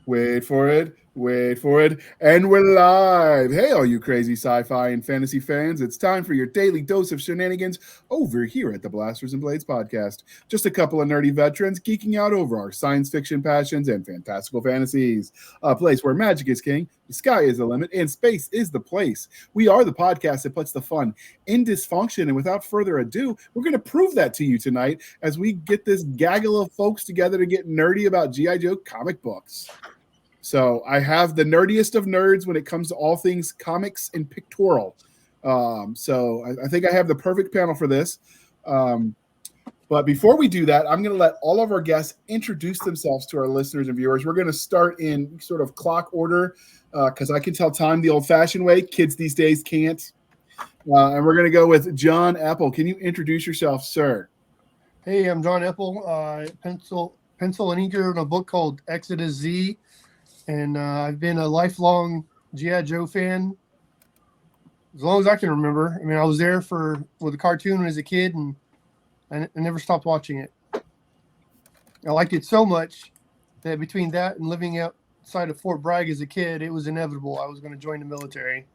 Wait for it. Wait for it. And we're live. Hey, all you crazy sci-fi and fantasy fans. It's time for your daily dose of shenanigans over here at the Blasters and Blades podcast. Just a couple of nerdy veterans geeking out over our science fiction passions and fantastical fantasies. A place where magic is king, the sky is the limit, and space is the place. We are the podcast that puts the fun in dysfunction. And without further ado, we're going to prove that to you tonight as we get this gaggle of folks together to get nerdy about G.I. Joe comic books. So I have the nerdiest of nerds when it comes to all things comics and pictorial. So I think I have the perfect panel for this. But before we do that, I'm going to let all of our guests introduce themselves to our listeners and viewers. We're going to start in sort of clock order because I can tell time the old-fashioned way. Kids these days can't. And we're going to go with John Apple. Can you introduce yourself, sir? Hey, I'm John Apple. Pencil and ink in a book called Exodus Z. And I've been a lifelong G.I. Joe fan as long as I can remember. I mean, I was there with the cartoon as a kid, and I never stopped watching it. I liked it so much that between that and living outside of Fort Bragg as a kid, it was inevitable I was going to join the military.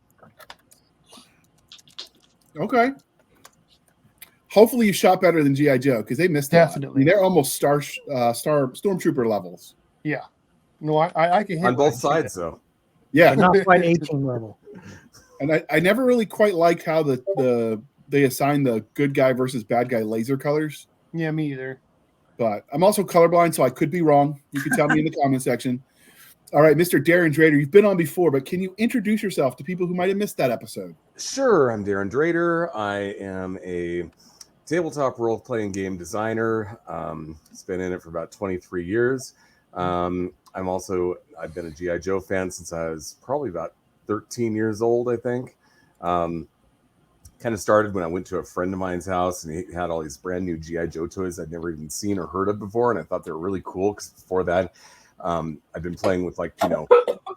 Okay. Hopefully you shot better than G.I. Joe because they missed it. Definitely. I mean, they're almost stormtrooper levels. Yeah. No, I can hit on both sides, though. Yeah, not quite 18 level. And I never really quite liked how they assigned the good guy versus bad guy laser colors. Yeah, me either. But I'm also colorblind, so I could be wrong. You can tell me in the comment section. All right, Mr. Darren Drader, you've been on before, but can you introduce yourself to people who might have missed that episode? Sure, I'm Darren Drader. I am a tabletop role-playing game designer. It's been in it for about 23 years. I've been a G.I. Joe fan since I was probably about 13 years old, I think. Kind of started when I went to a friend of mine's house and he had all these brand new G.I. Joe toys I'd never even seen or heard of before. And I thought they were really cool because before that, I've been playing with the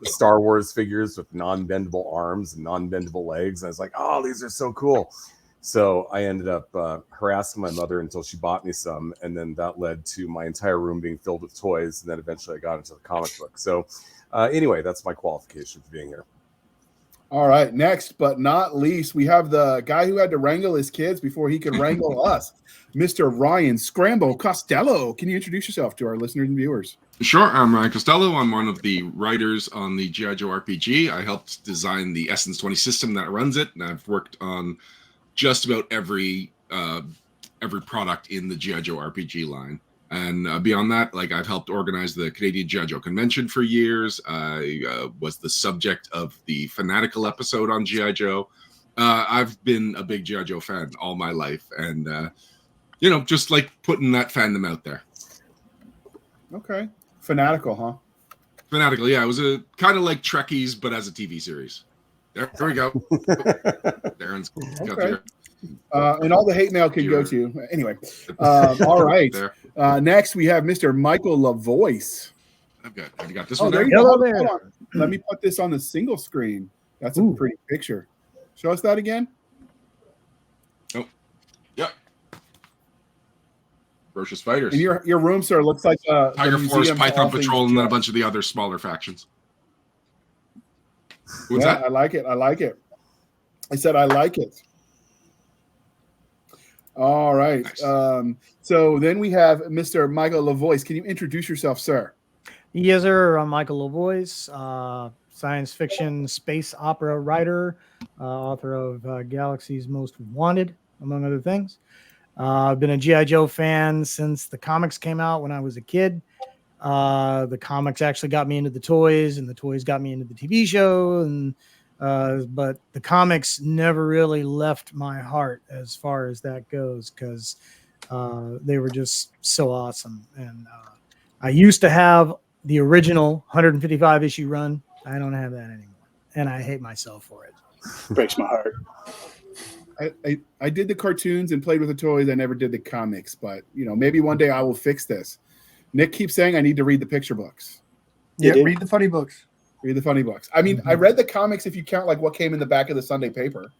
Star Wars figures with non-bendable arms and non-bendable legs. And I was like, oh, these are so cool. So I ended up harassing my mother until she bought me some. And then that led to my entire room being filled with toys. And then eventually I got into the comic book. So anyway, that's my qualification for being here. All right. Next, but not least, we have the guy who had to wrangle his kids before he could wrangle us, Mr. Ryan Scramble Costello. Can you introduce yourself to our listeners and viewers? Sure. I'm Ryan Costello. I'm one of the writers on the G.I. Joe RPG. I helped design the Essence 20 system that runs it. And I've worked on just about every product in the G.I. Joe RPG line. And beyond that, I've helped organize the Canadian G.I. Joe Convention for years. I was the subject of the Fanatical episode on G.I. Joe. I've been a big G.I. Joe fan all my life. And, just putting that fandom out there. Okay. Fanatical, huh? Fanatical, yeah. It was a kind of like Trekkies, but as a TV series. There we go. Darren's got okay. And all the hate mail can go to. Anyway, all right. Next, we have Mr. Michael LaVoice. Have you got this one? There you go. Hold on. Let me put this on the single screen. That's a pretty picture. Show us that again. Oh, yeah. Ferocious Fighters. And your room, sir, looks like Tiger Force, Python Patrol, and then a bunch of the other smaller factions. What's that? I like it. I said I like it. All right. Nice. So then we have Mr. Michael LaVoice. Can you introduce yourself, sir? Yes, sir. I'm Michael LaVoice, science fiction space opera writer, author of Galaxy's Most Wanted, among other things. I've been a G.I. Joe fan since the comics came out when I was a kid. The comics actually got me into the toys, and the toys got me into the TV show. And but the comics never really left my heart as far as that goes because they were just so awesome. And I used to have the original 155 issue run. I don't have that anymore, and I hate myself for it. Breaks my heart. I did the cartoons and played with the toys. I never did the comics, but maybe one day I will fix this. Nick keeps saying I need to read the picture books. Yeah, read the funny books. Read the funny books. I mean, I read the comics if you count what came in the back of the Sunday paper.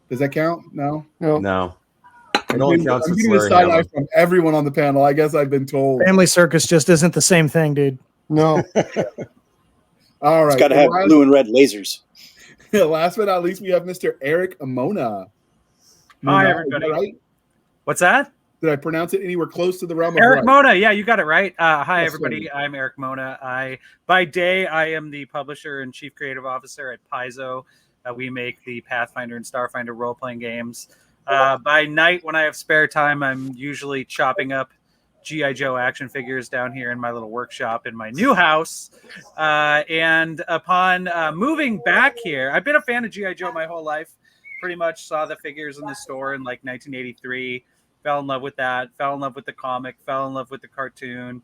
Does that count? No. It only counts I'm for getting a side eye from everyone on the panel. I guess I've been told. Family Circus just isn't the same thing, dude. No. All right. It's got to have blue and red lasers. Last but not least, we have Mr. Eric Amona. Hi, Mona, everybody. is that right? What's that? Did I pronounce it anywhere close to the realm of Eric right? Mona. Yeah, you got it right. Hi, Yes, everybody. sir. I'm Eric Mona. By day, I am the publisher and chief creative officer at Paizo. We make the Pathfinder and Starfinder role-playing games. By night, when I have spare time, I'm usually chopping up G.I. Joe action figures down here in my little workshop in my new house. And upon moving back here, I've been a fan of G.I. Joe my whole life. Pretty much saw the figures in the store in like 1983. Fell in love with that. Fell in love with the comic. Fell in love with the cartoon.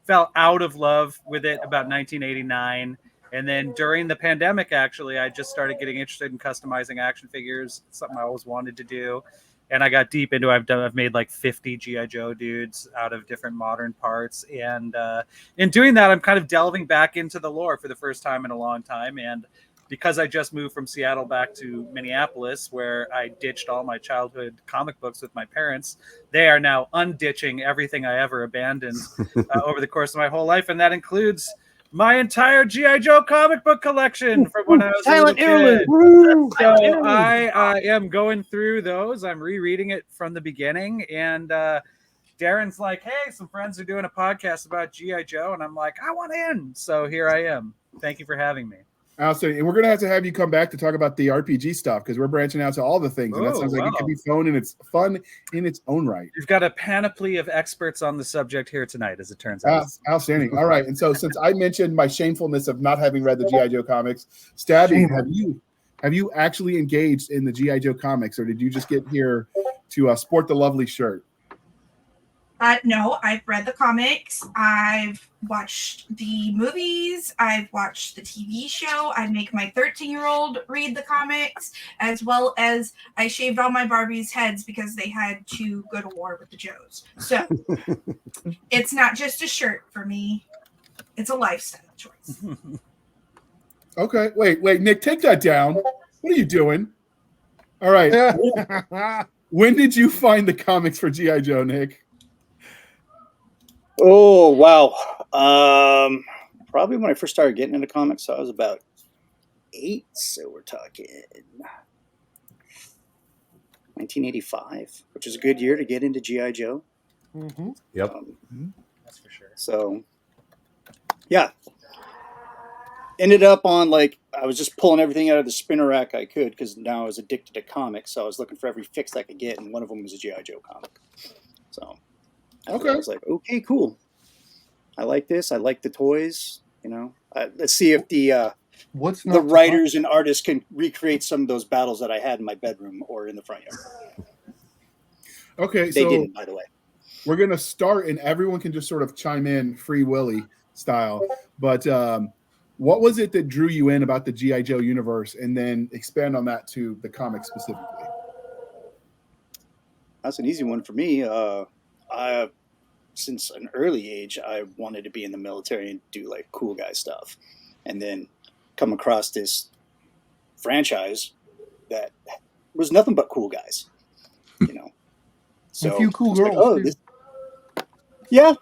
Fell out of love with it about 1989. And then during the pandemic, actually, I just started getting interested in customizing action figures. It's something I always wanted to do. And I got deep into it. I've made like 50 G.I. Joe dudes out of different modern parts. And in doing that, I'm kind of delving back into the lore for the first time in a long time. And because I just moved from Seattle back to Minneapolis, where I ditched all my childhood comic books with my parents, they are now unditching everything I ever abandoned over the course of my whole life. And that includes my entire G.I. Joe comic book collection from when I was Silent a little kid. Woo! So I am going through those. I'm rereading it from the beginning. And Darren's like, hey, some friends are doing a podcast about G.I. Joe. And I'm like, I want in. So here I am. Thank you for having me. Absolutely. And we're going to have you come back to talk about the RPG stuff because we're branching out to all the things. And that sounds like it can be fun and it's fun in its own right. You've got a panoply of experts on the subject here tonight, as it turns out. Outstanding. All right. And so since I mentioned my shamefulness of not having read the G.I. Joe comics, Stabby, have you actually engaged in the G.I. Joe comics or did you just get here to sport the lovely shirt? No, I've read the comics. I've watched the movies. I've watched the TV show. I make my 13-year-old read the comics, as well as I shaved all my Barbies' heads because they had to go to war with the Joes. So it's not just a shirt for me. It's a lifestyle choice. Okay. Wait, Nick, take that down. What are you doing? All right. When did you find the comics for G.I. Joe, Nick? Oh, wow. Probably when I first started getting into comics, so I was about 8. So we're talking 1985, which is a good year to get into G.I. Joe. Mm-hmm. Yep. That's for sure. So, yeah. Ended up on, like, I was just pulling everything out of the spinner rack I could because now I was addicted to comics. So I was looking for every fix I could get, and one of them was a G.I. Joe comic. So, okay. I was like, okay, cool. I like this. I like the toys. You know, let's see if the writers and artists can recreate some of those battles that I had in my bedroom or in the front yard. Okay, they didn't, by the way. We're gonna start, and everyone can just sort of chime in, Free Willy style. But what was it that drew you in about the G.I. Joe universe, and then expand on that to the comics specifically? That's an easy one for me. Since an early age, I wanted to be in the military and do like cool guy stuff, and then come across this franchise that was nothing but cool guys, you know. So a few cool girls. Like, yeah,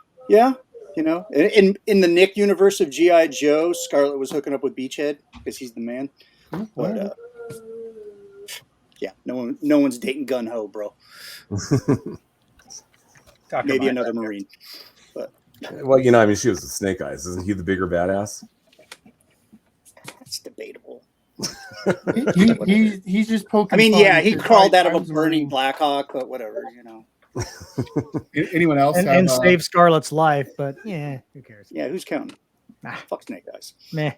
you know. In the Nick universe of G.I. Joe, Scarlet was hooking up with Beachhead because he's the man. But yeah, no one's dating Gun Ho, bro. Maybe another Marine. But well, you know, I mean, she was with Snake Eyes. Isn't he the bigger badass? That's debatable. He's just poking. I mean, yeah, he crawled out of a burning Blackhawk, but whatever, you know. Anyone else? And save Scarlet's life, but yeah, who cares? Yeah, who's counting? Fuck Snake Eyes. Meh.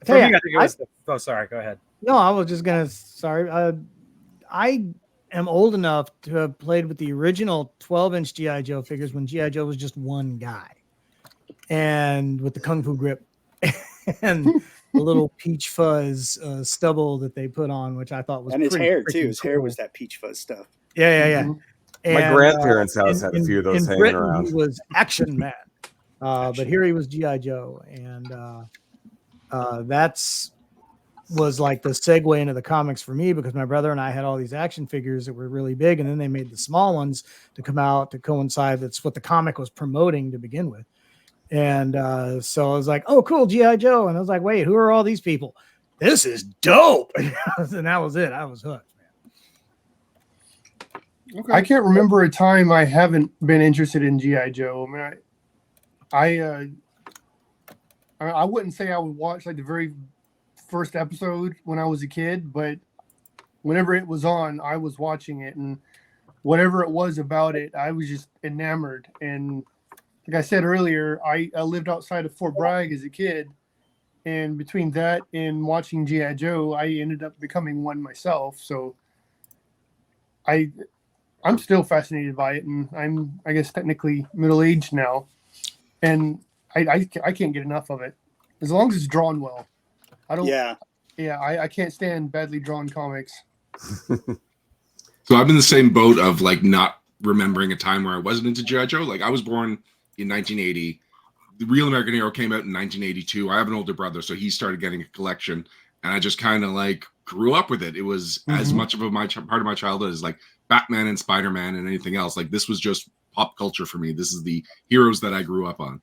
For me, I think it was sorry, go ahead. No, I was just gonna. Sorry, I am old enough to have played with the original 12-inch G.I. Joe figures when G.I. Joe was just one guy, and with the Kung Fu grip and the little peach fuzz stubble that they put on, which I thought was and his hair too. His cool. hair was that peach fuzz stuff. Yeah. My And, grandparents' house had a few of those hanging Britain, around. He was Action Man, but here he was G.I. Joe, and that's was like the segue into the comics for me because my brother and I had all these action figures that were really big, and then they made the small ones to come out to coincide. That's what the comic was promoting to begin with. And so I was like, oh, cool, G.I. Joe. And I was like, wait, who are all these people? This is dope. And that was it. I was hooked, man. Okay. I can't remember a time I haven't been interested in G.I. Joe. I mean, I wouldn't say I would watch like the very first episode when I was a kid, but whenever it was on, I was watching it, and whatever it was about it, I was just enamored. And like I said earlier, I lived outside of Fort Bragg as a kid, and between that and watching G.I. Joe, I ended up becoming one myself. So I'm still fascinated by it, and I guess technically middle-aged now, and I can't get enough of it as long as it's drawn well. I can't stand badly drawn comics. So I'm in the same boat of like not remembering a time where I wasn't into G.I. Joe. Like I was born in 1980. The Real American Hero came out in 1982. I have an older brother, so he started getting a collection, and I just kind of like grew up with it. It was as much of part of my childhood as like Batman and Spider-Man and anything else. Like this was just pop culture for me. This is the heroes that I grew up on.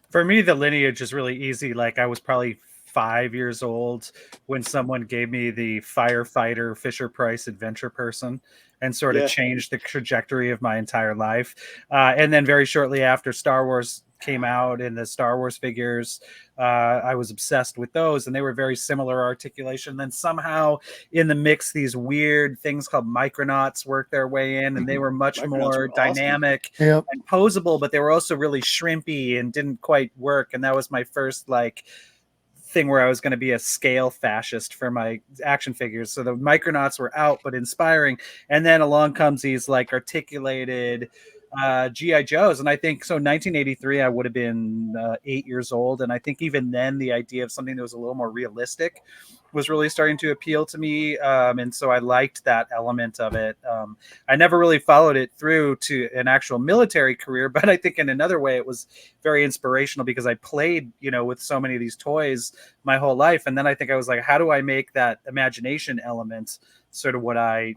For me, the lineage is really easy. Like I was probably 5 years old when someone gave me the Firefighter Fisher-Price Adventure Person and sort of changed the trajectory of my entire life. And then very shortly after Star Wars came out and the Star Wars figures, I was obsessed with those, and they were very similar articulation. Then somehow in the mix, these weird things called Micronauts worked their way in, and they were much more dynamic and posable, but they were also really shrimpy and didn't quite work. And that was my first like thing where I was going to be a scale fascist for my action figures. So the Micronauts were out, but inspiring. And then along comes these like articulated G.I. Joes. And I think so 1983, I would have been 8 years old. And I think even then the idea of something that was a little more realistic was really starting to appeal to me. And so I liked that element of it. I never really followed it through to an actual military career, but I think in another way it was very inspirational because I played, with so many of these toys my whole life. And then I think I was like, how do I make that imagination element sort of what I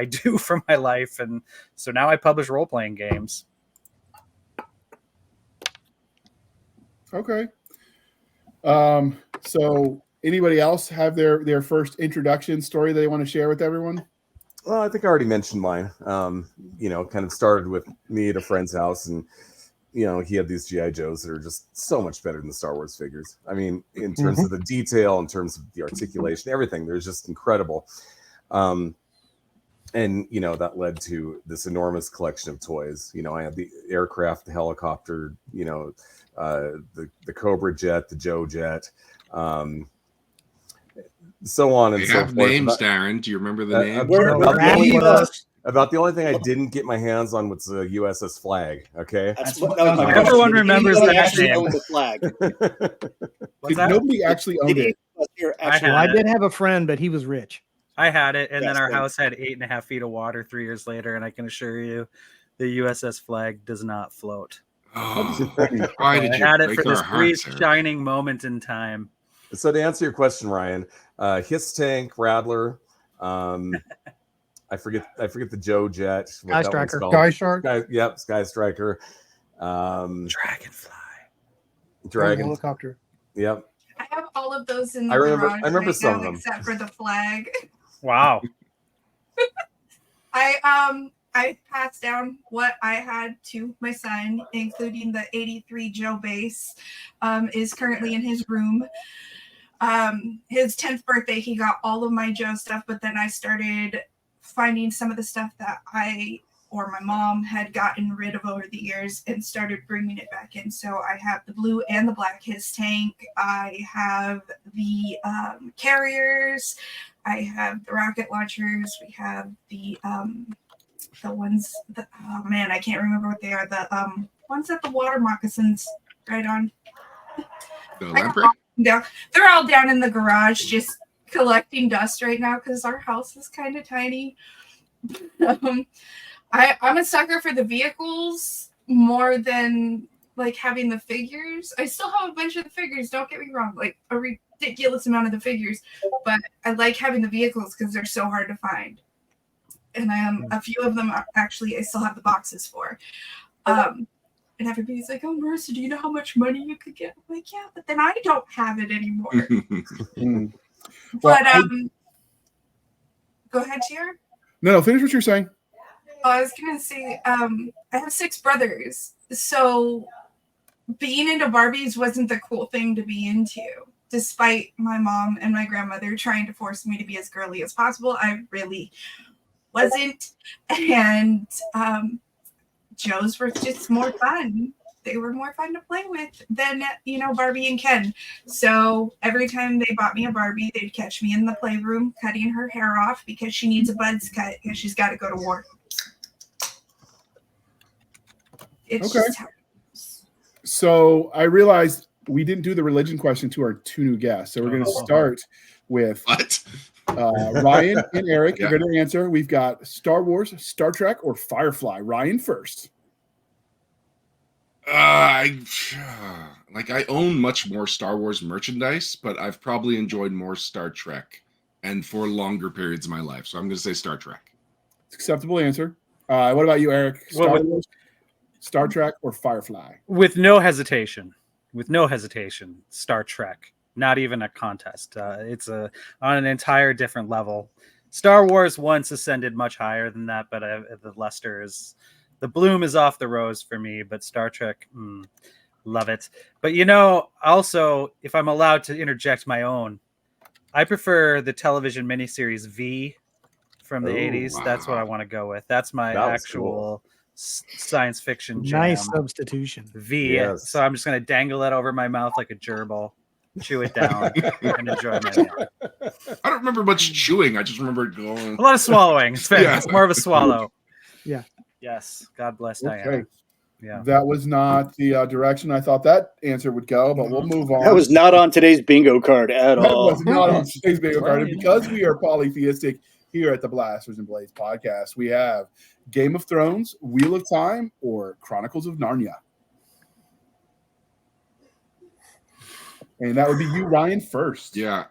do for my life? And so now I publish role-playing games. Okay. So anybody else have their first introduction story they want to share with everyone? Well, I think I already mentioned mine. Kind of started with me at a friend's house, and he had these G.I. Joes that are just so much better than the Star Wars figures. I mean, in terms of the detail, in terms of the articulation, everything, they're just incredible. And that led to this enormous collection of toys. I had the aircraft, the helicopter, the Cobra jet, the Joe jet, so on and they so have forth. names, Darren. Do you remember the names? About the only thing I didn't get my hands on was the USS Flag. Okay, everyone remembers that name. The flag. Nobody actually owned it. I did have a friend, but he was rich. I had it, and then our house had 8.5 feet of water 3 years later, and I can assure you, the USS Flag does not float. Oh, why did you had it break for our this hearts, brief shining moment in time? So to answer your question, Ryan, Hiss Tank, Rattler, I forget the Joe Jet, Sky Striker, Sky Shark, Sky Striker, Dragonfly, Dragon helicopter. Yep. I have all of those in the garage. I remember right some now, of them, except for the flag. Wow. I passed down what I had to my son, including the 83 Joe base, is currently in his room. His 10th birthday, he got all of my Joe stuff, but then I started finding some of the stuff that I or my mom had gotten rid of over the years and started bringing it back in. So I have the blue and the black Hiss Tank. I have the carriers. I have the rocket launchers. We have the ones that, oh man, I can't remember what they are. The ones that the water moccasins ride on. The lamprey? Yeah, they're all down in the garage just collecting dust right now because our house is kind of tiny. I'm a sucker for the vehicles more than like having the figures. I still have a bunch of the figures, don't get me wrong, like a ridiculous amount of the figures, but I like having the vehicles because they're so hard to find. And a few of them are actually I still have the boxes for. And everybody's like, "Oh, Marissa, do you know how much money you could get?" I'm like, "Yeah, but then I don't have it anymore." Mm. But Well, go ahead, Tier. No, finish what you're saying. Oh, I was gonna say, I have 6 brothers, so being into Barbies wasn't the cool thing to be into. Despite my mom and my grandmother trying to force me to be as girly as possible, I really wasn't. And Joes were just more fun. They were more fun to play with than, Barbie and Ken. So every time they bought me a Barbie, they'd catch me in the playroom cutting her hair off because she needs a buzz cut because she's got to go to war. It's Okay. just how it is. So I realized we didn't do the religion question to our 2 new guests. So we're going to start with What? Ryan and Eric. Yeah. You're going to answer. We've got Star Wars, Star Trek, or Firefly. Ryan first. I own much more Star Wars merchandise, but I've probably enjoyed more Star Trek, and for longer periods of my life. So I'm going to say Star Trek. Acceptable answer. What about you, Eric? Well, Star Wars, Star Trek, or Firefly? With no hesitation, Star Trek. Not even a contest. It's on an entire different level. Star Wars once ascended much higher than that, but the bloom is off the rose for me. But Star Trek, love it. But also, if I'm allowed to interject my own, I prefer the television miniseries V from the 80s. Wow. That's what I want to go with. That's my actual science fiction jam. Nice substitution. V. Yes. So I'm just going to dangle that over my mouth like a gerbil, chew it down, and enjoy my meal. I don't remember much chewing. I just remember it going. A lot of swallowing. It's fair. Yeah. It's more of a swallow. Yeah. Yes. God bless Okay. Diana. Yeah. That was not the direction I thought that answer would go, but we'll move on. That was not on today's bingo card at That all. was not on today's bingo card. And because we are polytheistic here at the Blasters and Blades podcast, we have Game of Thrones, Wheel of Time, or Chronicles of Narnia. And that would be you, Ryan, first. Yeah.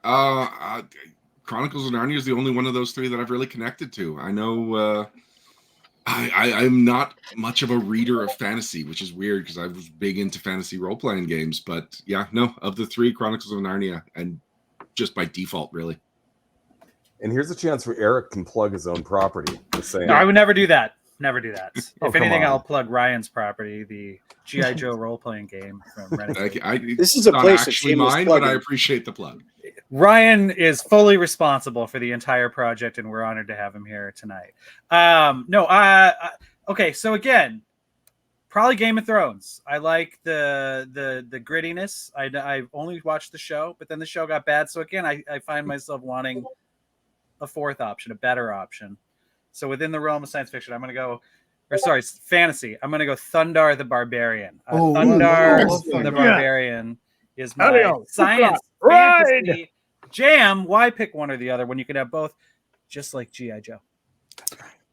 Chronicles of Narnia is the only one of those 3 that I've really connected to. I know I'm not much of a reader of fantasy, which is weird because I was big into fantasy role-playing games. But yeah, no, of the 3, Chronicles of Narnia, and just by default, really. And here's a chance where Eric can plug his own property. Just saying. No, I would never do that. Never do that. Oh, If come anything, on. I'll plug Ryan's property, the G.I. Joe role-playing game from Renegade. This is a Not place of actually shameless mine, but I plugging. appreciate the plug. Ryan is fully responsible for the entire project, and we're honored to have him here tonight. Okay, so again, probably Game of Thrones. I like the grittiness. I've only watched the show, but then the show got bad. So again, I find myself wanting a 4th option, a better option. So within the realm of science fiction, I'm going to go, fantasy. I'm going to go Thundar the Barbarian. Thundar the Barbarian is my science fantasy jam. Why pick one or the other when you can have both, just like G.I. Joe?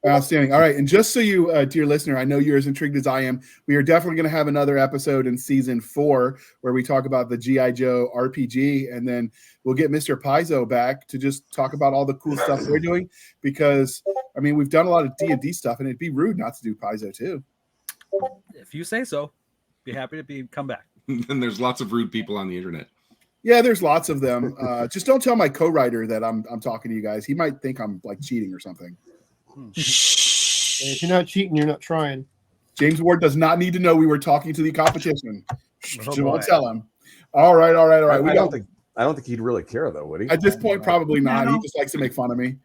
Outstanding. All right. And just so you, dear listener, I know you're as intrigued as I am. We are definitely going to have another episode in season 4 where we talk about the G.I. Joe RPG. And then we'll get Mr. Paizo back to just talk about all the cool stuff they're doing. Because, I mean, we've done a lot of D&D stuff, and it'd be rude not to do Paizo too. If you say so, be happy to come back. And there's lots of rude people on the internet. Yeah, there's lots of them. Just don't tell my co-writer that I'm talking to you guys. He might think I'm like cheating or something. If you're not cheating, you're not trying. James Ward does not need to know we were talking to the competition. Oh, So won't boy. tell him. All right. I don't think he'd really care though, would he? At this point, probably not. He just likes to make fun of me.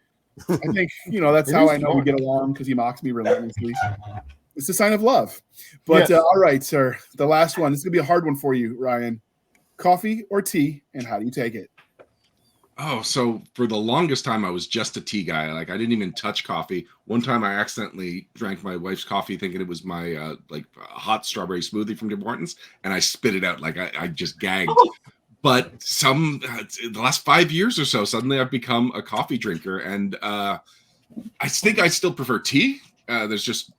I think that's It how is I know we fun. get along, because he mocks me relentlessly. It's a sign of love. But Yes. all right, sir. The last one. This is gonna be a hard one for you, Ryan. Coffee or tea, and how do you take it? Oh, so for the longest time, I was just a tea guy. Like, I didn't even touch coffee. One time I accidentally drank my wife's coffee thinking it was my hot strawberry smoothie from Tim Hortons, and I spit it out. Like, I just gagged. But the last 5 years or so, suddenly I've become a coffee drinker, and I think I still prefer tea. There's just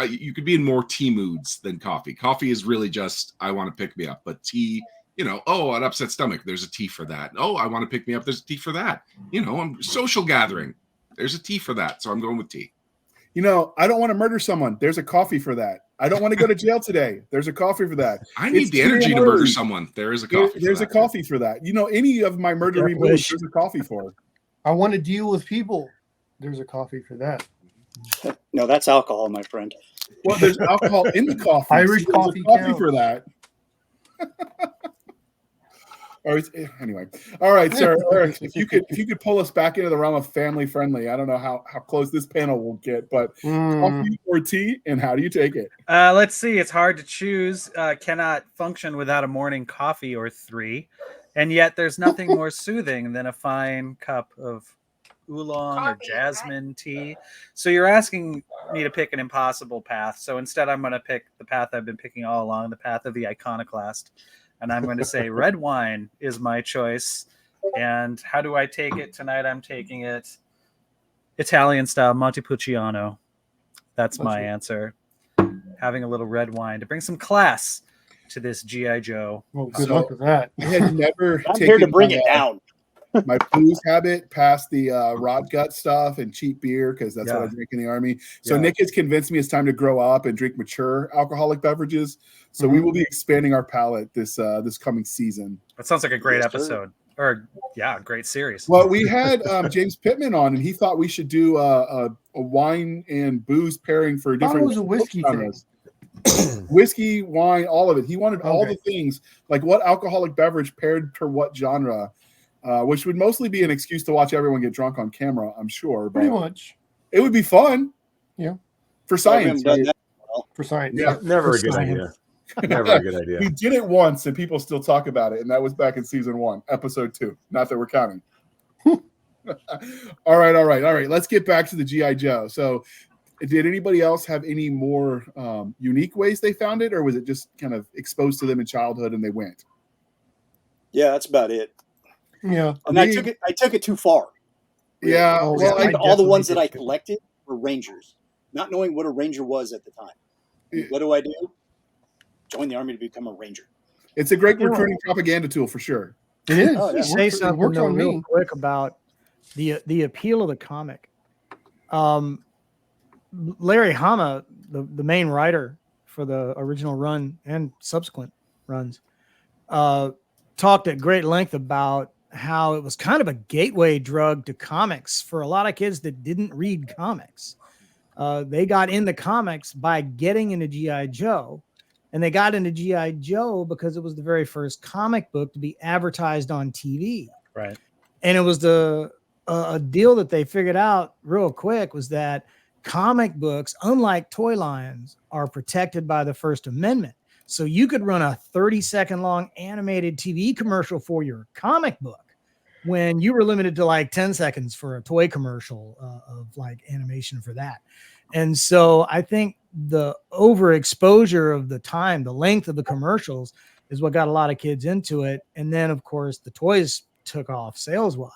you could be in more tea moods than coffee. Coffee is really just, I want to pick me up, but tea, an upset stomach, there's a tea for that. Oh, I want to pick me up, there's a tea for that. I'm social gathering, there's a tea for that. So I'm going with tea. I don't want to murder someone. There's a coffee for that. I don't want to go to jail today. There's a coffee for that. I need It's the energy to 2 murder early. someone. There is a coffee. There's for a that. coffee for that. You know, any of my murdery Death moves, wish. there's a coffee for. I want to deal with people. There's a coffee for that. No, that's alcohol, my friend. Well, there's alcohol in the coffee. Irish so there's coffee a coffee counts. for that. Anyway, all right, sir. Eric, if you could pull us back into the realm of family friendly, I don't know how close this panel will get, but coffee or tea, and how do you take it? Let's see. It's hard to choose. Cannot function without a morning coffee or 3. And yet there's nothing more soothing than a fine cup of oolong or Coffee, jasmine tea. So you're asking me to pick an impossible path. So instead I'm going to pick the path I've been picking all along, the path of the iconoclast. And I'm going to say red wine is my choice. And how do I take it tonight? I'm taking it Italian style, Montepulciano. That's my answer. Having a little red wine to bring some class to this G.I. Joe. Well, good luck with that. I had never I'm here to taken bring my, it down. my booze habit past the rot gut stuff and cheap beer because that's what I Yeah. drink in the Army. So Yeah. Nick has convinced me it's time to grow up and drink mature alcoholic beverages. So we will be expanding our palate this coming season. That sounds like a great Yes, sir. episode. Or, yeah, great series. Well, we had James Pittman on, and he thought we should do a wine and booze pairing for I thought it different was a whiskey thing. genres. Whiskey, wine, all of it. He wanted all Okay. the things, like what alcoholic beverage paired for what genre, which would mostly be an excuse to watch everyone get drunk on camera, I'm sure. But Pretty much it would be fun. Yeah. For We science. haven't done right? that. for science. Yeah. Never a good Science. idea. Never a good idea. We did it once, and people still talk about it, and that was back in season 1, episode 2. Not that we're counting. All right. Let's get back to the G.I. Joe. So, did anybody else have any more unique ways they found it, or was it just kind of exposed to them in childhood and they went? Yeah, that's about it. Yeah. And I took it too far. Yeah. Oh, Well, yeah. I, All the definitely ones that did I too. collected were Rangers, not knowing what a Ranger was at the time. Yeah. What do I do? Join the Army to become a Ranger. it's a great Yeah. recruiting propaganda tool for sure. It is. Oh, yeah. It Say works- it something works though, on real me. quick about the appeal of the comic. Larry Hama, the main writer for the original run and subsequent runs, talked at great length about how it was kind of a gateway drug to comics for a lot of kids that didn't read comics. They got into comics by getting into G.I. Joe, and they got into G.I. Joe because it was the very first comic book to be advertised on TV. Right. And it was a deal that they figured out real quick was that comic books, unlike toy lines, are protected by the First Amendment. So you could run a 30-second long animated TV commercial for your comic book when you were limited to like 10 seconds for a toy commercial of like animation for that. And so I think the overexposure of the time, the length of the commercials is what got a lot of kids into it. And then, of course, the toys took off sales-wise.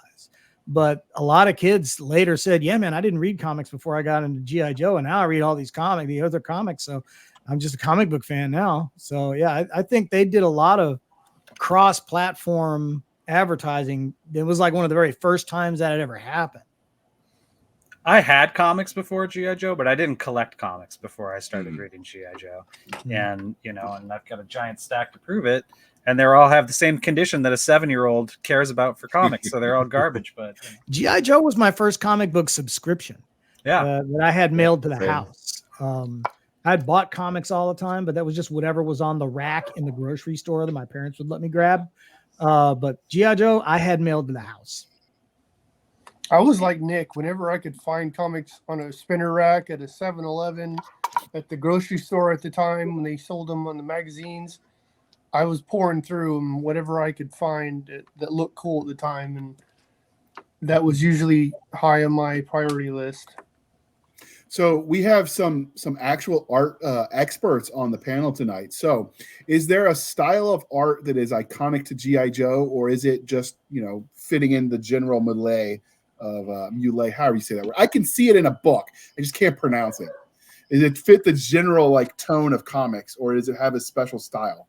But a lot of kids later said, yeah, man, I didn't read comics before I got into G.I. Joe, and now I read all these the other comics. So I'm just a comic book fan now. So, yeah, I think they did a lot of cross-platform advertising. It was like one of the very first times that had ever happened. I had comics before G.I. Joe, but I didn't collect comics before I started reading G.I. Joe. And, and I've got a giant stack to prove it. And they all have the same condition that a 7-year-old cares about for comics. So they're all garbage. But G.I. Joe was my first comic book subscription yeah, that I had mailed to the Same. house. I'd bought comics all the time, but that was just whatever was on the rack in the grocery store that my parents would let me grab. But G.I. Joe, I had mailed to the house. I was like Nick. Whenever I could find comics on a spinner rack at a 7-Eleven, at the grocery store at the time when they sold them on the magazines, I was pouring through them, whatever I could find that looked cool at the time, and that was usually high on my priority list. So we have some actual art experts on the panel tonight. So is there a style of art that is iconic to G.I. Joe, or is it just, fitting in the general melee of melee, however you say that word? I can see it in a book. I just can't pronounce it. Does it fit the general tone of comics, or does it have a special style?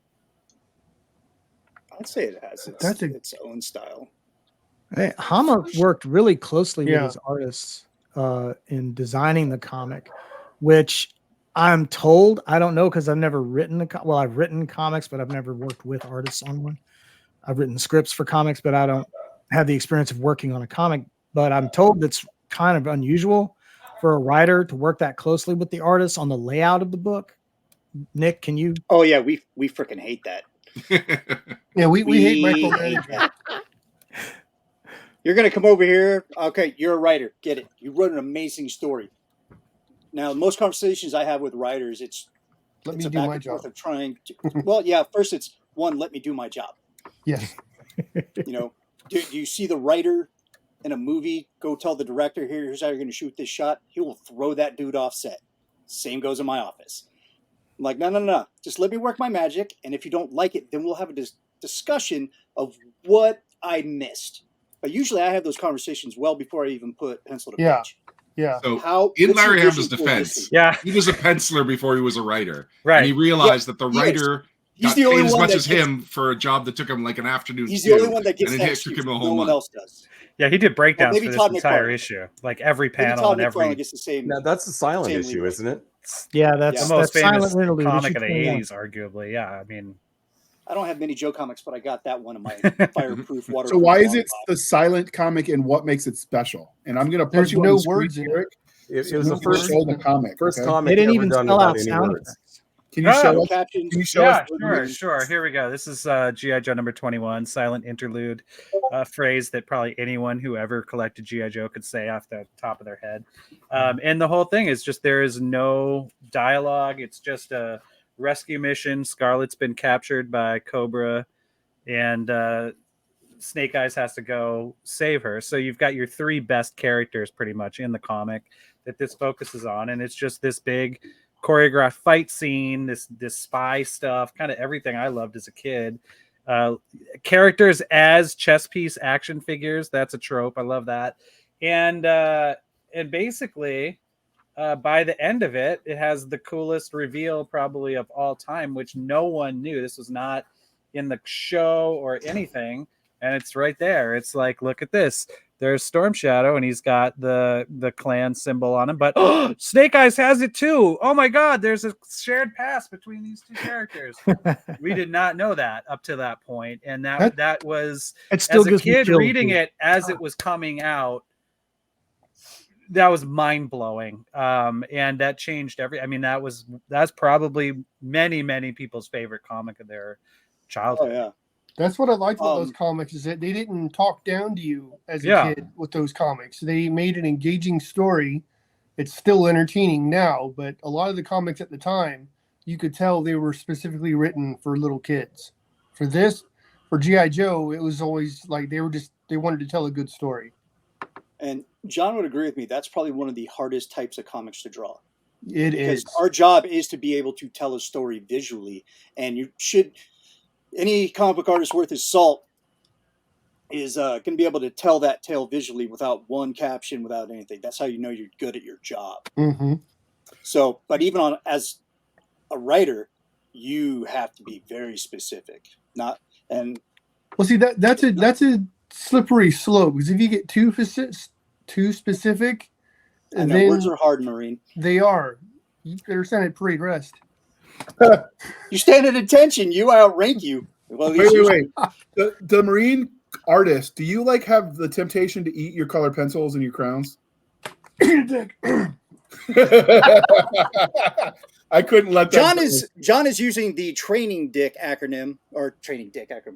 I'd say it has its own style. Hey, Hama worked really closely with Yeah. his artists in designing the comic, which I'm told, I don't know because I've never written well, I've written comics, but I've never worked with artists on one. I've written scripts for comics, but I don't have the experience of working on a comic. But I'm told that's kind of unusual for a writer to work that closely with the artist on the layout of the book. Nick, can you? Oh yeah, we freaking hate that. Yeah, we hate hate micromanagement. that. You're gonna come over here. Okay, you're a writer. Get it. You wrote an amazing story. Now, most conversations I have with writers, it's Let me a do back my and forth job. of trying to. Well, yeah. First, it's one. Let me do my job. Yes. You know, do you see the writer in a movie go tell the director, here's how you're going to shoot this shot? He will throw that dude off set. Same goes in my office. I'm like, no. Just let me work my magic. And if you don't like it, then we'll have a discussion of what I missed. But usually I have those conversations well before I even put pencil to page. Yeah. So in Larry Hamill's defense, Yeah. he was a penciler before he was a writer. Right. And he realized that the he is. writer He's got the only paid as one much that as gets- him for a job that took him like an afternoon. He's to the only do, one that gets and that it took excuse. him a No whole one month. else does. Yeah, he did breakdowns maybe for this Todd entire McFarlane. issue, like every Maybe panel Todd and McFarlane every. gets the same. Now, that's the silent Same issue, leeway. isn't it? Yeah, that's The most that's famous Silent Interlude, comic issue of the 21. 80s, arguably. Yeah, I mean, I don't have many Joe comics, but I got that one in my fireproof, waterproof. So why is long it box. the silent comic and what makes it special? And I'm going to put There's you on no the screen, words in it. Eric. It was so the you can first show the comic. okay? comic They didn't ever even done spell without out any sound words. effects. Can you Ah, show No us? captions. Can you show yeah, us? sure. Here we go. This is G.I. Joe number 21, Silent Interlude, a phrase that probably anyone who ever collected G.I. Joe could say off the top of their head. And the whole thing is just there is no dialogue. It's just a rescue mission. Scarlet's been captured by Cobra, and Snake Eyes has to go save her. So you've got your three best characters pretty much in the comic that this focuses on, and it's just this big choreographed fight scene, this spy stuff, kind of everything I loved as a kid. Characters as chess piece action figures, that's a trope. I love that. And basically by the end of it, it has the coolest reveal probably of all time, which no one knew. This was not in the show or anything, and it's right there. It's like, look at this. There's Storm Shadow, and he's got the clan symbol on him. But Snake Eyes has it too. Oh my God! There's a shared past between these two characters. We did not know that up to that point, and that was It still as a gives me kid chills, reading dude. it as it was coming out. That was mind blowing, and that changed every. I mean, that's probably many people's favorite comic of their childhood. Oh yeah. That's what I liked about those comics, is that they didn't talk down to you as a kid with those comics. They made an engaging story. It's still entertaining now, but a lot of the comics at the time, you could tell they were specifically written for little kids. For G.I. Joe, it was always like they wanted to tell a good story. And John would agree with me. That's probably one of the hardest types of comics to draw. Because our job is to be able to tell a story visually, and any comic book artist worth his salt is going to be able to tell that tale visually without one caption, without anything. That's how you know you're good at your job. Mm-hmm. So, but even as a writer, you have to be very specific. Well, see, that's a slippery slope, because if you get too specific, and then words are hard, Marine. They are. You better stand at parade rest. You stand at attention. I outrank you. Well, wait. The Marine artist, do you have the temptation to eat your colored pencils and your crowns? Dick. I couldn't let that. John is using the training dick acronym.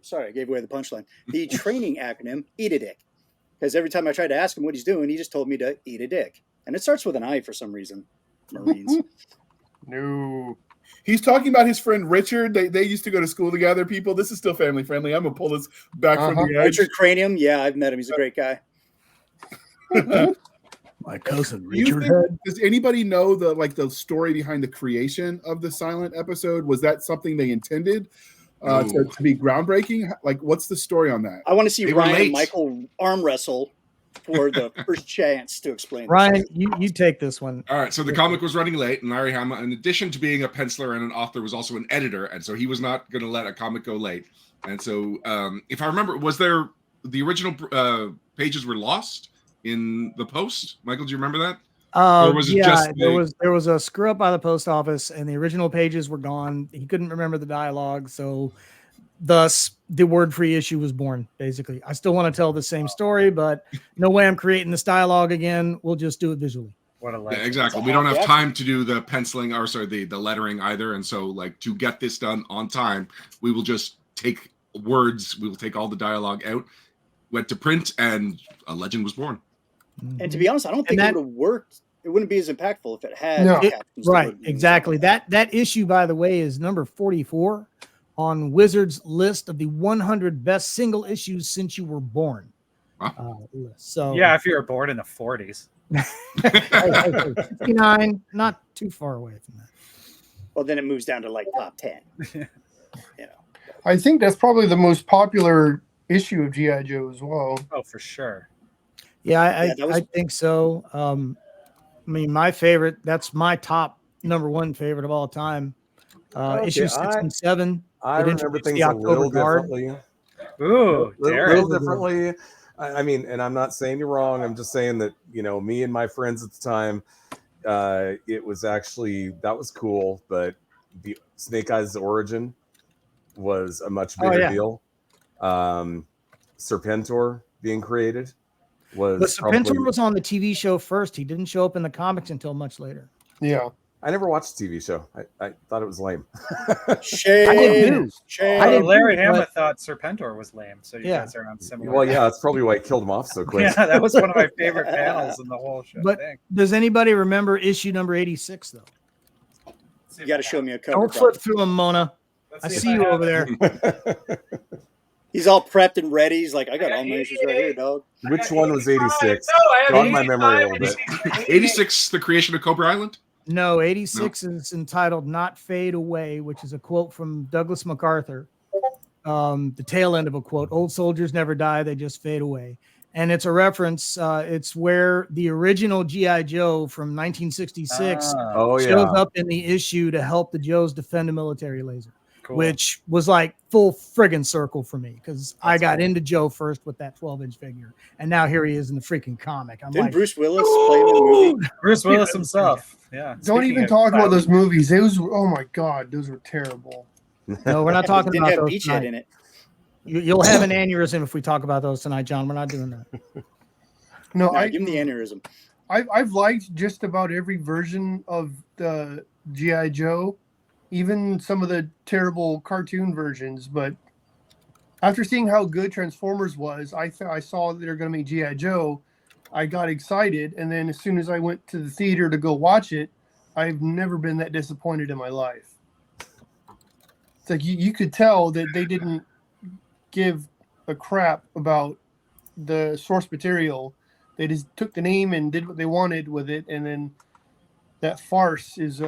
Sorry, I gave away the punchline. The training acronym, eat a dick. Because every time I tried to ask him what he's doing, he just told me to eat a dick. And it starts with an I for some reason. Marines. No. He's talking about his friend Richard. They used to go to school together, people. This is still family friendly. I'm going to pull this back from the edge. Richard Cranium. Yeah, I've met him. He's a great guy. My cousin Richard. Does anybody know the story behind the creation of the silent episode? Was that something they intended to be groundbreaking? What's the story on that? I want to see Ryan and Michael arm wrestle for the first chance to explain. Ryan, you take this one. All right, so the comic was running late, and Larry Hama, in addition to being a penciler and an author, was also an editor, and so he was not going to let a comic go late. And so, if I remember, was there the original pages were lost in the post? Michael, do you remember that? Or was it Yeah, just there was a screw up by the post office, and the original pages were gone. He couldn't remember the dialogue, so thus the word-free issue was born. Basically, I still want to tell the same story, but no way I'm creating this dialogue again. We'll just do it visually. What a Yeah, legend. exactly. We don't have time to do the penciling, or sorry, the lettering either. And so, like, to get this done on time, we will just take words. We will take all the dialogue out. Went to print, and a legend was born. And to be honest, I don't think it would have worked. It wouldn't be as impactful if it had captions. Right, exactly. That issue, by the way, is number 44 on Wizard's list of the 100 best single issues since you were born. So yeah, if you were born in the 40s. 59, not too far away from that. Well, then it moves down to like top 10. I think that's probably the most popular issue of G.I. Joe as well. Oh, for sure. Yeah, I think so. I mean, my favorite, that's my top number one favorite of all time. Issue 6 and 7. I remember things a little differently. Ooh, little differently. I mean, and I'm not saying you're wrong. I'm just saying that, me and my friends at the time, it was actually, that was cool, but the Snake Eyes origin was a much bigger deal. Serpentor being created was. But Serpentor was on the TV show first. He didn't show up in the comics until much later. Yeah. I never watched the TV show. I thought it was lame. Shame. I did too. Larry Hama thought Serpentor was lame, so you guys are on similar. Well, yeah, that's probably why he killed him off so quick. Yeah, that was one of my favorite panels in the whole show. But does anybody remember issue number 86 though? You got to show me a cover. Don't flip through them, Mona. I see you over there. He's all prepped and ready. He's like, I got all my issues right here, dog. Which one was 86? Jog my memory a little bit. 86, the creation of Cobra Island? No, 86 is entitled Not Fade Away, which is a quote from Douglas MacArthur. The tail end of a quote, old soldiers never die, they just fade away. And it's a reference. It's where the original G.I. Joe from 1966 shows up in the issue to help the Joes defend a military laser. Cool. Which was like full friggin' circle for me because I got into Joe first with that 12-inch figure, and now here he is in the freaking comic. Didn't Bruce Willis play in the movie? Bruce Willis himself. Yeah. Don't even talk about those movies. Those, oh my god, those were terrible. No, we're not talking about those. Beachhead in it. You'll have an aneurysm if we talk about those tonight, John. We're not doing that. No, give him the aneurysm. I've liked just about every version of the G.I. Joe. Even some of the terrible cartoon versions, but after seeing how good Transformers was, I saw that they're going to make G.I. Joe. I got excited, and then as soon as I went to the theater to go watch it, I've never been that disappointed in my life. It's like you could tell that they didn't give a crap about the source material. They just took the name and did what they wanted with it, and then that farce is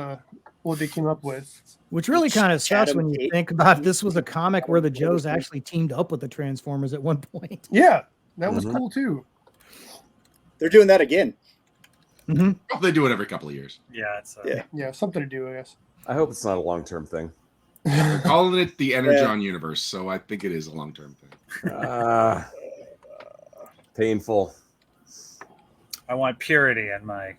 what they came up with. Which really kind of sucks when you think about this was a comic where the Joes actually teamed up with the Transformers at one point. Yeah, that was cool too. They're doing that again. Mm-hmm. They do it every couple of years. Yeah, it's yeah, something to do, I guess. I hope it's not a long-term thing. They're calling it the Energon universe, so I think it is a long-term thing. Painful. I want purity in my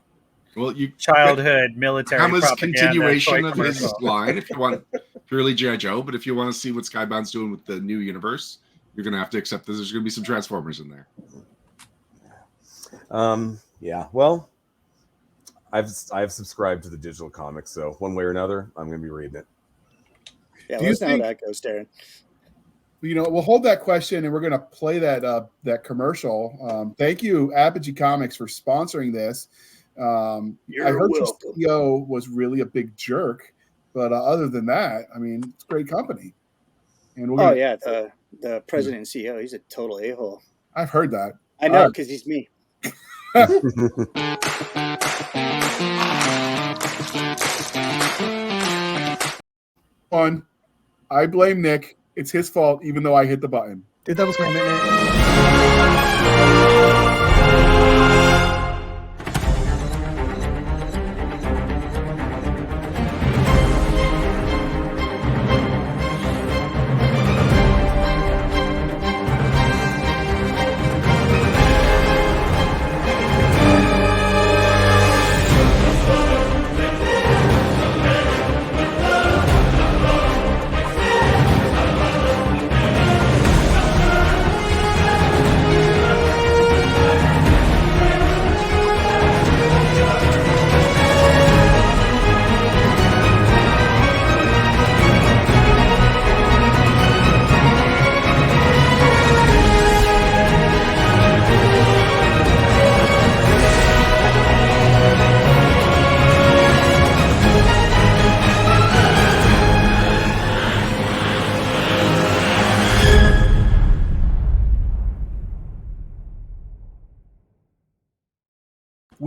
you childhood military Hama's propaganda continuation of his line if you want purely G.I. Joe, but if you want to see what Skybound's doing with the new universe, you're going to have to accept that there's going to be some Transformers in there. Yeah, well, I've subscribed to the digital comics, so one way or another, I'm going to be reading it. Yeah, let's know how that goes, Darren. We'll hold that question, and we're going to play that commercial. Thank you, Apogee Comics, for sponsoring this. I heard your CEO was really a big jerk, but other than that, I mean, it's great company. And the president and CEO, he's a total a-hole. I've heard that. I know, because he's me. One, I blame Nick. It's his fault, even though I hit the button. Dude, that was my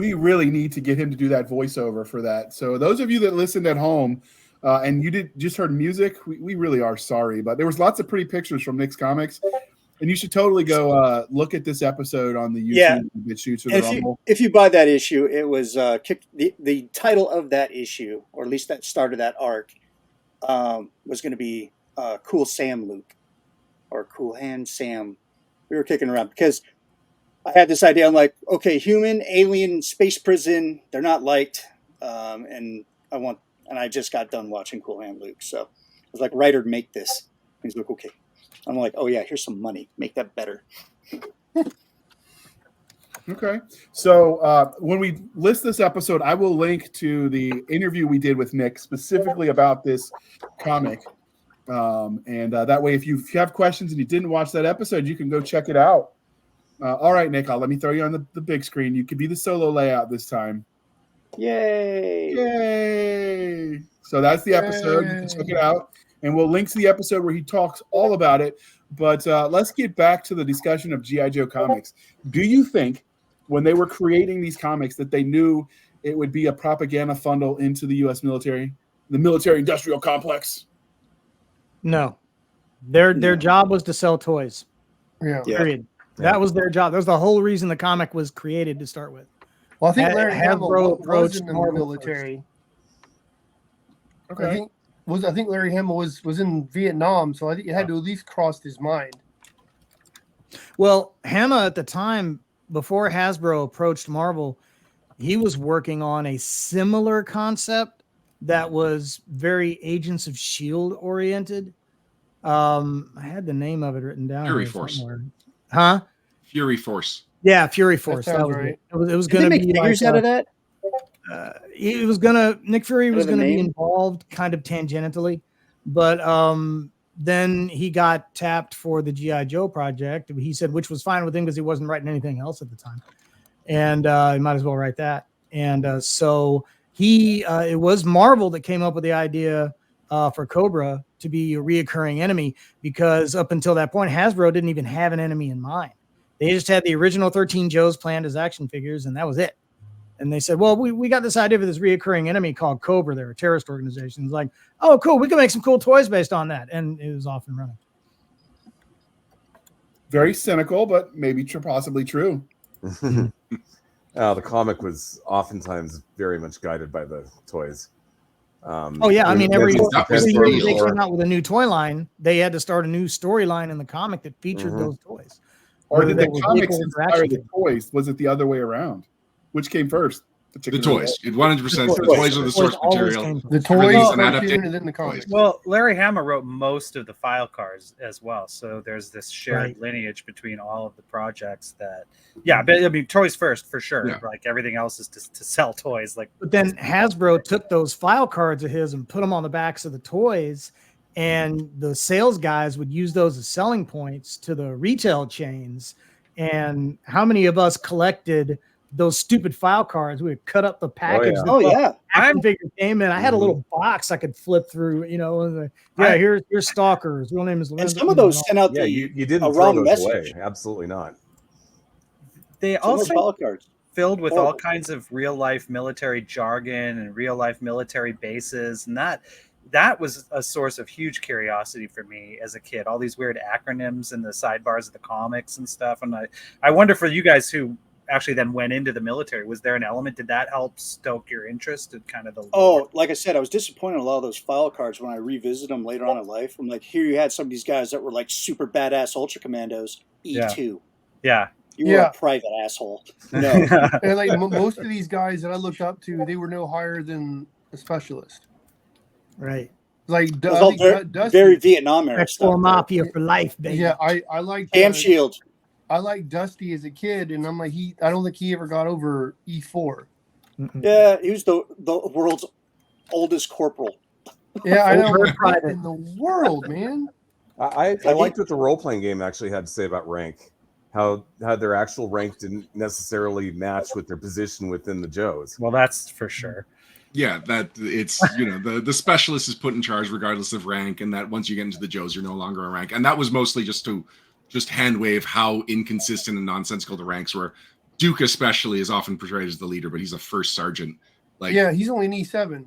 we really need to get him to do that voiceover for that. So those of you that listened at home and you just heard music, we really are sorry. But there was lots of pretty pictures from Nick's Comics. And you should totally go look at this episode on the YouTube. It shoots with the Rumble. If you buy that issue, it was the title of that issue, or at least that started that arc, was going to be Cool Sam Luke or Cool Hand Sam. We were kicking around because I had this idea. I'm like, okay, human, alien, space prison, they're not liked. And I just got done watching Cool Hand Luke. So I was like, writer, make this. He's like, okay. I'm like, oh yeah, here's some money. Make that better. Okay. So when we list this episode, I will link to the interview we did with Nick specifically about this comic. And that way, if you have questions and you didn't watch that episode, you can go check it out. All right, Nick, let me throw you on the big screen. You could be the solo layout this time. Yay. Yay. So that's the episode. You can check it out. And we'll link to the episode where he talks all about it. But let's get back to the discussion of G.I. Joe comics. Do you think when they were creating these comics that they knew it would be a propaganda funnel into the U.S. military, the military-industrial complex? No. Their job was to sell toys. Yeah. Period. That was their job. That was the whole reason the comic was created to start with. Well, I think Larry Hamill was in the Marvel military. Okay. I think Larry Hamill was in Vietnam, so I think it had to at least cross his mind. Well, Hamill at the time, before Hasbro approached Marvel, he was working on a similar concept that was very Agents of S.H.I.E.L.D. oriented. I had the name of it written down. Fury Force. Somewhere. Huh? Fury Force. Yeah, Fury Force. That was right. it. It was Did going they to make be figures like out of that? Nick Fury was going to be name? involved kind of tangentially, but then he got tapped for the G.I. Joe project. He said, which was fine with him because he wasn't writing anything else at the time. And he might as well write that. And so it was Marvel that came up with the idea for Cobra to be a reoccurring enemy, because up until that point, Hasbro didn't even have an enemy in mind. They just had the original 13 Joes planned as action figures, and that was it. And they said, well, we got this idea for this reoccurring enemy called Cobra. They're a terrorist organization. It's like, oh, cool. We can make some cool toys based on that. And it was off and running. Very cynical, but maybe possibly true. The comic was oftentimes very much guided by the toys. I mean, every year they or- came out with a new toy line, they had to start a new storyline in the comic that featured those toys. Or did Whether the they were comics vehicles or inspire action the figures. toys? Was it the other way around? Which came first? The chicken or toys. the egg? It 100%. The toys are the source material. The Everything's toys, an cartoon, adaptation. and then the comics. Well, Larry Hama wrote most of the file cards as well, so there's this shared Right. lineage between all of the projects. But I mean, toys first for sure. Yeah. Like everything else is to sell toys. Like, But then Hasbro took those file cards of his and put them on the backs of the toys, and the sales guys would use those as selling points to the retail chains. And how many of us collected those stupid file cards? We would cut up the package. yeah. that Oh the yeah. action figure came in. I had a little box I could flip through, here's Stalker's real name is And Lorenzo. some of those sent out Yeah, the you didn't a throw wrong those message. away. Absolutely not. they Some of those also file cards. filled with all Horrible. kinds of real life military jargon and real life military bases, and that was a source of huge curiosity for me as a kid. All these weird acronyms in the sidebars of the comics and stuff. And I wonder, for you guys who actually then went into the military, was there an element, did that help stoke your interest in kind of the Oh, like I said, I was disappointed in a lot of those file cards when I revisited them later on in life. I'm like, here you had some of these guys that were like super badass ultra commandos. E2. Yeah. You were Yeah. a private asshole. No. And like most of these guys that I looked up to, they were no higher than a specialist. Right. Like It was all very Vietnam era Expo stuff. Mafia for life, baby. Yeah, I like Cam Shield. I like Dusty as a kid, and I'm like I don't think he ever got over E4. Yeah, he was the world's oldest corporal. Yeah, I know. Over What in the world, man? I liked what the role playing game actually had to say about rank. How their actual rank didn't necessarily match with their position within the Joes. Well, that's for sure. Yeah, that it's the specialist is put in charge regardless of rank, and that once you get into the Joes, you're no longer a rank. And that was mostly just to hand wave how inconsistent and nonsensical the ranks were, Duke especially is often portrayed as the leader, but he's a first sergeant. Like, Yeah, he's only an E7.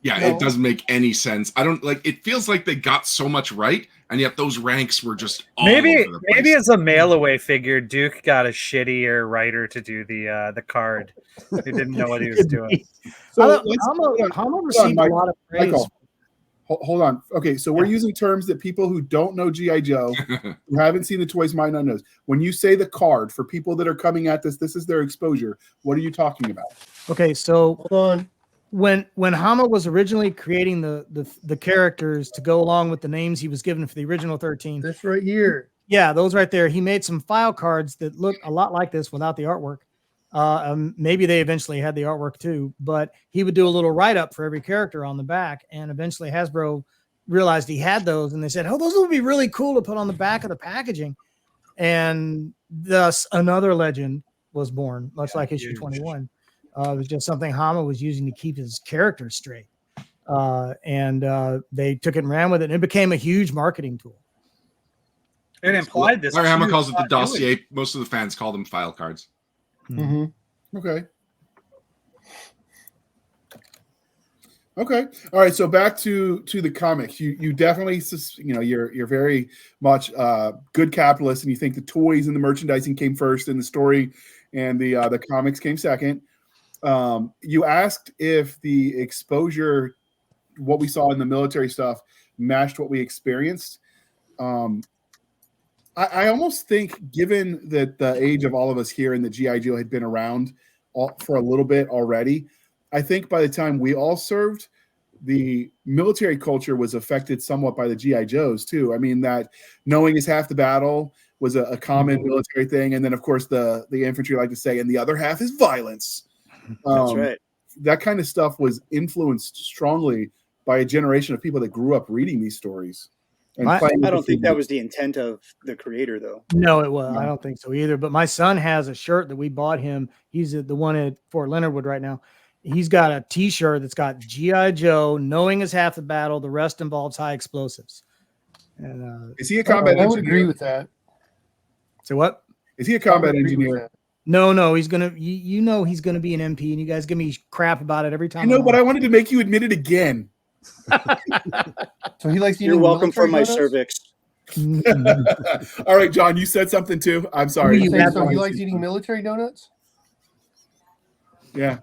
yeah, No. it doesn't make any sense. I don't like. It feels like they got so much right, and yet those ranks were just all Maybe over the place. maybe as a mail away figure, Duke got a shittier writer to do the card. He didn't know what he was doing. So Hama received a lot of praise. Michael, hold on. Okay, so we're using terms that people who don't know G.I. Joe, who haven't seen the toys, might not know. When you say the card, for people that are coming at this is their exposure. What are you talking about? Okay, so Hold on. when Hama was originally creating the characters to go along with the names he was given for the original 13, This right here. yeah, those right there, he made some file cards that look a lot like this without the artwork. Maybe they eventually had the artwork too, but he would do a little write-up for every character on the back, and eventually Hasbro realized he had those, and they said, oh, those would be really cool to put on the back of the packaging. And thus another legend was born, much like issue 21. It was just something Hama was using to keep his characters straight. And they took it and ran with it, and it became a huge marketing tool. It implied this. Larry Hama huge calls it the continuity. dossier. Most of the fans call them file cards. Mm-hmm. Okay. All right. So back to the comics. You definitely, you're very much good capitalist, and you think the toys and the merchandising came first, and the story and the comics came second. You asked if the exposure, what we saw in the military stuff, matched what we experienced. I almost think, given that the age of all of us here and the G.I. Joe had been around for a little bit already, I think by the time we all served, the military culture was affected somewhat by the G.I. Joes too. I mean, that knowing is half the battle was a common military thing. And then, of course, the infantry like to say, and the other half is violence. That's right. That kind of stuff was influenced strongly by a generation of people that grew up reading these stories. And I don't think that was the intent of the creator, though. No, it was. I don't think so either. But my son has a shirt that we bought him. He's the one at Fort Leonard Wood right now. He's got a T-shirt that's got G.I. Joe, knowing is half the battle. The rest involves high explosives. And is he a combat engineer? I would agree with that. So what? Is he a combat engineer? No. He's gonna. You know he's gonna be an MP, and you guys give me crap about it every time. I know, but I wanted to make you admit it again. So he likes. You're welcome for my cervix. All right, John, you said something too. I'm sorry. So he likes eating military donuts. Yeah.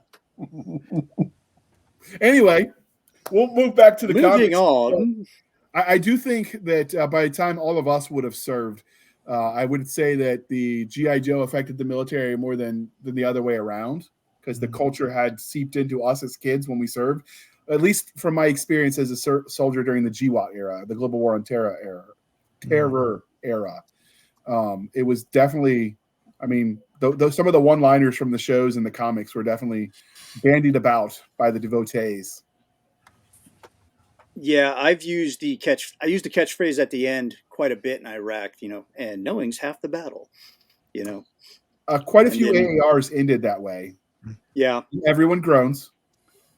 Anyway, we'll move back to the Moving comics. on. I do think that by the time all of us would have served, I would say that the G.I. Joe affected the military more than the other way around, because the culture had seeped into us as kids when we served. At least from my experience as a soldier during the GWAT era, the Global War on Terror era. It was definitely, I mean, some of the one-liners from the shows and the comics were definitely bandied about by the devotees. Yeah, I used the catchphrase at the end quite a bit in Iraq, and knowing's half the battle, Quite a few AARs ended that way. Yeah. Everyone groans.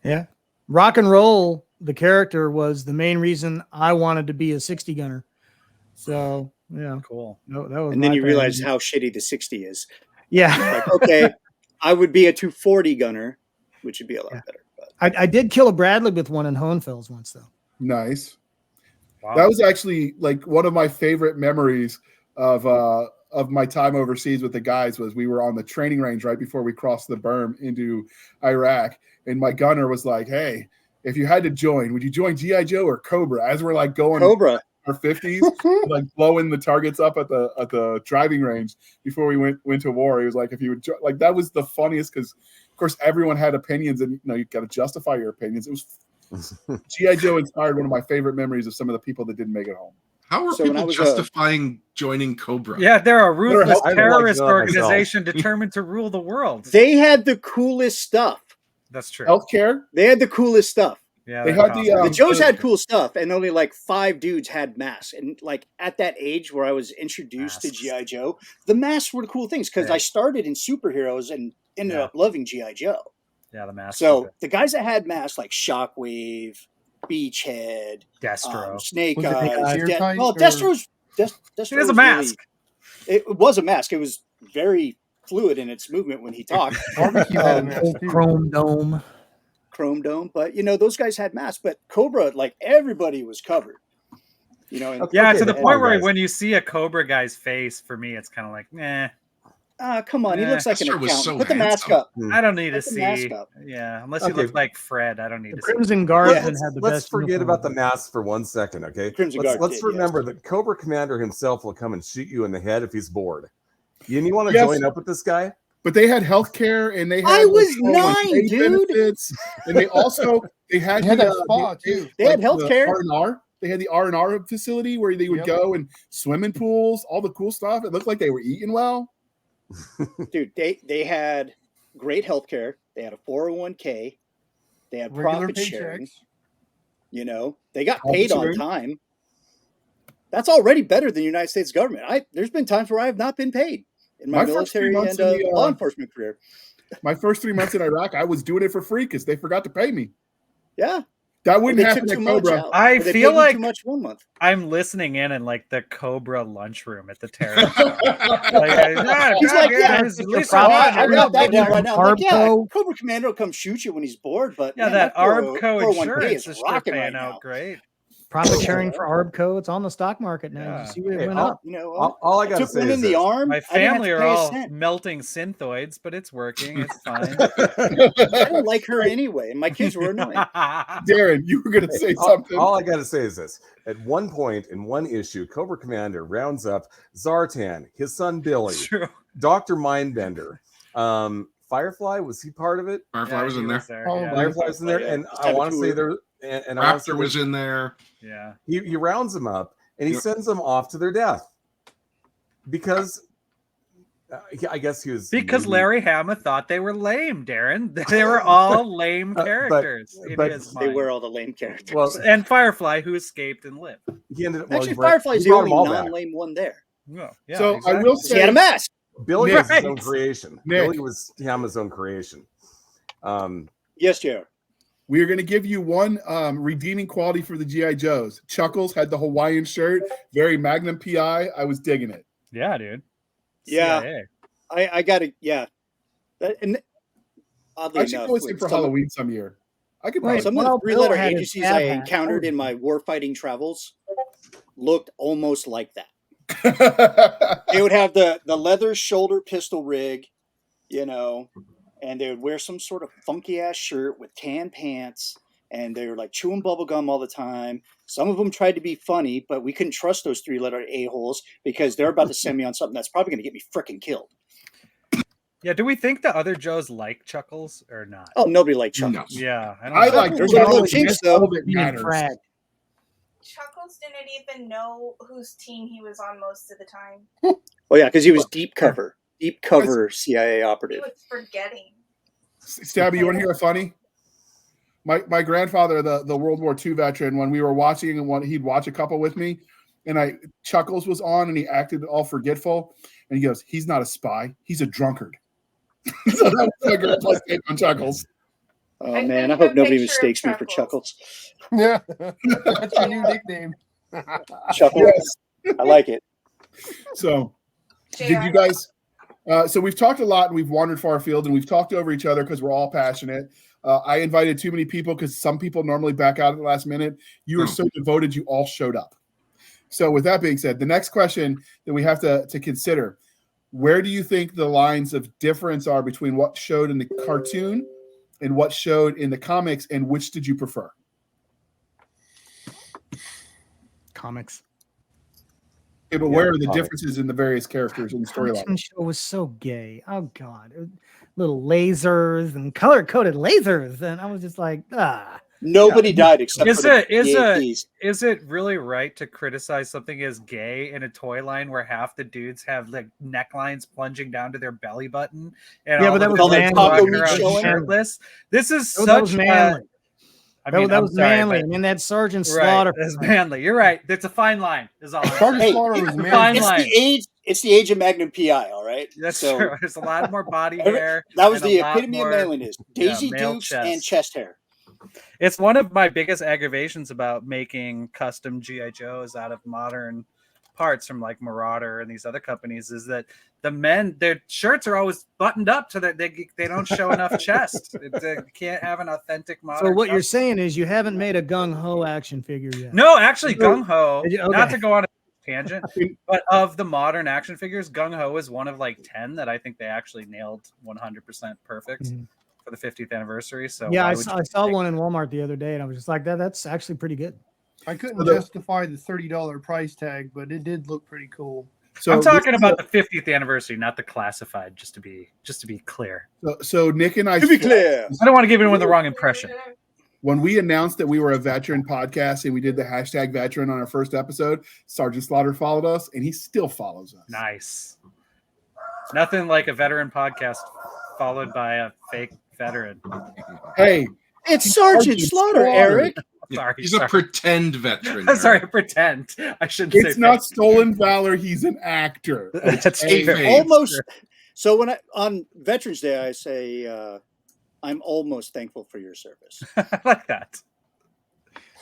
Yeah. Rock and Roll, the character, was the main reason I wanted to be a 60 gunner. So, yeah. Cool. No, that was and then you realize how shitty the 60 is. Yeah. Like, okay, I would be a 240 gunner, which would be a lot better. But. I did kill a Bradley with one in Hohenfels once, though. Nice. Wow. That was actually like one of my favorite memories of my time overseas with the guys. Was we were on the training range right before we crossed the berm into Iraq, and my gunner was like, "Hey, if you had to join, would you join G.I. Joe or Cobra?" As we're like going Cobra our 50s, like blowing the targets up at the driving range before we went to war. He was like, "If you would like," that was the funniest, because of course everyone had opinions, and you got to justify your opinions. It was G.I. Joe inspired one of my favorite memories of some of the people that didn't make it home. How are people justifying joining Cobra? Yeah, they're a ruthless I terrorist like that organization determined to rule the world. They had the coolest stuff. That's true. Healthcare. They had the coolest stuff. Yeah, they had the Joes had cool stuff, and only like 5 dudes had masks. And like at that age where I was introduced to G.I. Joe, the masks were the cool things, because I started in superheroes and ended up loving G.I. Joe. Yeah, the masks. So the guys that had masks like Shockwave, Beachhead, Destro, Snake Was Eyes. Destro's it was a mask. It was a mask. It was very fluid in its movement when he talked. Barbecue had a mask too. Chrome dome. Chrome dome, but those guys had masks. But Cobra, like everybody was covered. And Yeah, Okay, to the come point on, where guys. when you see a Cobra guy's face, for me, it's kind of like, come on, he Yeah. looks like an Lester was accountant. so Put the mask handsome. up. I don't need to Put the mask see. up. Yeah, unless he Okay. looks like Fred, I don't need The to see. Crimson Guardsmen Let's, had the let's best. forget uniform. about the mask for 1 second, okay? Crimson Let's Guard did, remember yes. that Cobra Commander himself will come and shoot you in the head if he's bored. You want to Yes. join up with this guy? But they had health care and they had I was like, 9, dude. benefits, and they had They had the, that spa too. They had health the care. R&R. They had the R&R facility where they would Yep. go and swimming pools, all the cool stuff. It looked like they were eating well. Dude, they had great health care. They had a 401k. They had Regular profit sharing. paychecks. They got Profit paid on sharing. time. That's already better than the United States government. There's been times where I have not been paid in my My first 3 military months and in the, law enforcement career. My first 3 months in Iraq, I was doing it for free because they forgot to pay me. Yeah. That Or wouldn't they happen took at too much Cobra. out. I Or they feel paid you like too much 1 month. I'm listening in like the Cobra lunchroom at the terror show. Like, He's like, yeah, at least problem. I got that down right now. I'm like, yeah, Arbco. Cobra Commander will come shoot you when he's bored, but Yeah, man, that my 401- Arbco 401k insurance is is sure rocking paying right out now. great. Profit sharing for Arbco. It's on the stock market now. Yeah. You see what it Hey, went I'll- up. All I got to Took say one is in the this. arm. My I didn't have family to are pay a all cent. melting synthoids, but it's working. It's fine. I don't like her anyway, and my kids were annoying. Darren, you were going to say All, something. all I got to say is this. At one point in one issue, Cobra Commander rounds up Zartan, his son Billy, It's true. Dr. Mindbender. Firefly, was he part of it? Firefly was he in there. Oh, Yeah. Firefly was in there. Yeah. And Just I have a want to say tour. there, and I want to Raptor say was in there. Yeah. he rounds them up and he Yep. sends them off to their death because I guess he was Because maybe- Larry Hama thought they were lame, Darren. They were all lame But- characters in but his They mind. were all the lame characters. well, And Firefly, who escaped and lived. he ended up Actually, well, he Firefly's the brought them only all back. non-lame one there. Well, yeah, So I exactly. will He had say, a mask. Billy Nick. was his own Right. creation. Nick. Billy was Hama's own creation. Yes, JR. we are going to give you one redeeming quality for the G.I. Joes. Chuckles had the Hawaiian shirt, very Magnum PI. I was digging it. Yeah, dude. Yeah. CIA. I got to, yeah. And oddly I should enough, go with him with for some, Halloween some year. I could Wait, probably. some of Well, the three-letter Bill had his agencies dad I hat. encountered in my warfighting travels looked almost like that. They would have the leather shoulder pistol rig, and they would wear some sort of funky ass shirt with tan pants, and they were like chewing bubble gum all the time. Some of them tried to be funny, but we couldn't trust those three-letter a-holes because they're about to send me on something that's probably going to get me freaking killed. Yeah, do we think the other Joes like Chuckles or not? Oh, nobody liked Chuckles. No. Yeah, I don't I know. like There's our little Chuckles. jinx, All though. that Being matters. frag. Chuckles didn't even know whose team he was on most of the time. Oh yeah, because he was deep cover CIA He operative. was forgetting. Stabby, you want to hear a funny? My grandfather, the World War II veteran, when we were watching and he'd watch a couple with me, and Chuckles was on and he acted all forgetful, and he goes, "He's not a spy, he's a drunkard." So that was my grandpa's take on Chuckles. Oh I man, I couldn't hope nobody picture mistakes me for Chuckles. Chuckles. Yeah, that's your new nickname. Chuckles, I like it. So JR. did you guys? So we've talked a lot and we've wandered far afield and we've talked over each other because we're all passionate. I invited too many people because some people normally back out at the last minute. You were so devoted, you all showed up. So with that being said, the next question that we have to consider, where do you think the lines of difference are between what showed in the cartoon and what showed in the comics, and which did you prefer? Comics. Okay, but Yeah, where are the comics. differences in the various characters in the storyline? Cartoon show was so gay. Oh god, little lasers and color-coded lasers, and I was just like, ah. Nobody died except Is for the it- is EAPs. Is it really right to criticize something as gay in a toy line where half the dudes have like necklines plunging down to their belly button? And Yeah, all but that the was dudes manly. walking Taco around meat showing? shirtless? This is That such was manly. I mean, that I'm was sorry, manly. but- And that Sergeant Right, Slaughter. that's manly. You're right. It's a fine line. Is all. I'm Sergeant saying. Slaughter was It's a man. fine It's line. the age. It's the age of Magnum PI. All right. That's So true. There's a lot more body every- hair. that was and the a lot epitome more- of manliness. Daisy male Dukes chest. and chest hair. It's one of my biggest aggravations about making custom GI Joes out of modern parts from like Marauder and these other companies is that the men, their shirts are always buttoned up so that they don't show enough chest. They can't have an authentic modern. So what you're custom. saying is you haven't made a gung ho action figure yet. No, actually, No. Gung Ho. Did you? Not Okay. to go on a tangent, but of the modern action figures, Gung Ho is one of like 10 that I think they actually nailed 100% perfect Mhm. for the 50th anniversary. So Yeah, why I would saw, you I saw take- one in Walmart the other day, and I was just like, that's actually pretty good. I couldn't So the- justify the $30 price tag, but it did look pretty cool. So I'm talking this is about the 50th anniversary, not the classified. Just to be clear, so Nick and I To be clear, I don't want to give anyone the wrong impression. when we announced that we were a veteran podcast and we did the hashtag veteran on our first episode, Sergeant Slaughter followed us and he still follows us. Nice. Nothing like a veteran podcast followed by a fake veteran. Hey, it's Sergeant Sergeant Slaughter, Slaughter. Eric. Yeah, Sorry, he's sorry. a pretend veteran. I'm sorry, Eric. pretend. I shouldn't it's say not fake. stolen valor. He's an actor. That's Hey, true. Hey. Almost. So when on Veterans Day, I say I'm almost thankful for your service. I like that.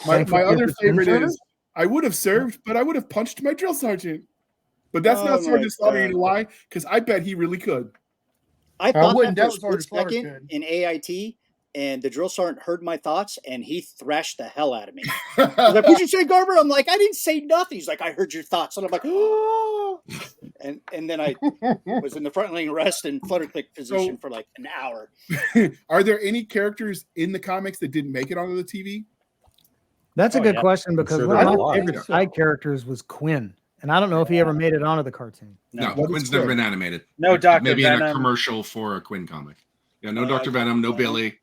My Thankful for other your favorite service? is I would have served, but I would have punched my drill sergeant. But that's Oh not my Sergeant Slaughter. You God. know why? Because I bet he really could. I thought wouldn't that for a doubt split Sergeant Slaughter second could. in AIT, and the drill sergeant heard my thoughts, and he thrashed the hell out of me. He's like, "What'd you say, Garber?" I'm like, "I didn't say nothing." He's like, "I heard your thoughts," and I'm like, "Oh!" And then I was in the front lane rest and flutter click position for like an hour. Are there any characters in the comics that didn't make it onto the TV? That's a Oh, good yeah. question because sure one there of are a my lot, favorite yeah. side characters was Quinn, and I don't know if he ever made it onto the cartoon. No, What is Quinn's never Quinn? been animated. No Like, Dr. Maybe in a Venom. commercial for a Quinn comic. Yeah, no Oh, Dr. I Venom, no thought- Billy.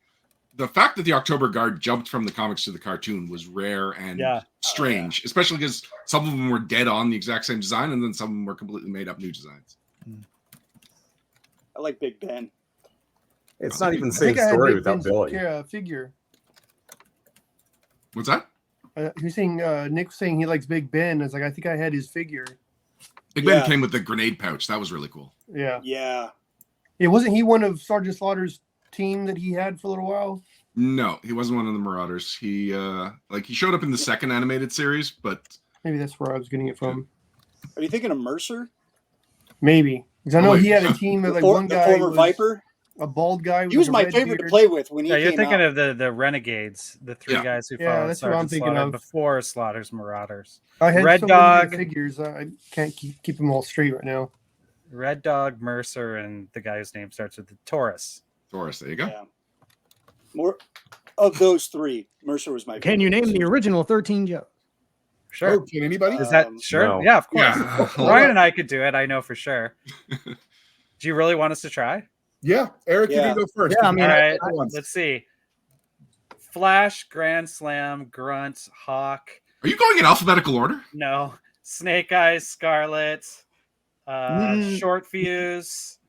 The fact that the October Guard jumped from the comics to the cartoon was rare and Yeah. strange, especially because some of them were dead on the exact same design, and then some of them were completely made up new designs. I like Big Ben. It's not even the I same think I had story Big without Ben's Billy. figure. What's that? He's saying Nick was saying he likes Big Ben. It's like I think I had his figure. Big Ben Yeah. came with the grenade pouch. That was really cool. Yeah. Yeah, Wasn't he one of Sergeant Slaughter's team that he had for a little while? No, he wasn't one of the Marauders. He he showed up in the second animated series, but Maybe that's where I was getting it from. are you thinking of Mercer, Maybe because I know Oh, he wait. had a team of like the one guy former was Viper? a bald guy. He was my favorite to play with when he Yeah, you're came thinking out. of the Renegades, the three Yeah. guys who Yeah, followed that's what I'm Sergeant thinking Slaughter of. before Slaughter's Marauders. I had Red so many Dog. figures. I can't keep them all straight right now. Red Dog, Mercer, and the guy whose name starts with the Taurus. Taurus, there you go. Yeah. More of those three, Mercer was my Can you favorite. name the original 13 Joes? Sure. Oh, can anybody? Is that Um, sure? no. Yeah, of course. Yeah. Ryan and I could do it. I know for sure. Do you really want us to try? Yeah, Eric, you Yeah. can go first. Yeah, I mean, All right. Once. Let's see. Flash, Grand Slam, Grunt, Hawk. Are you going in alphabetical order? No. Snake Eyes, Scarlet, Short Fuse,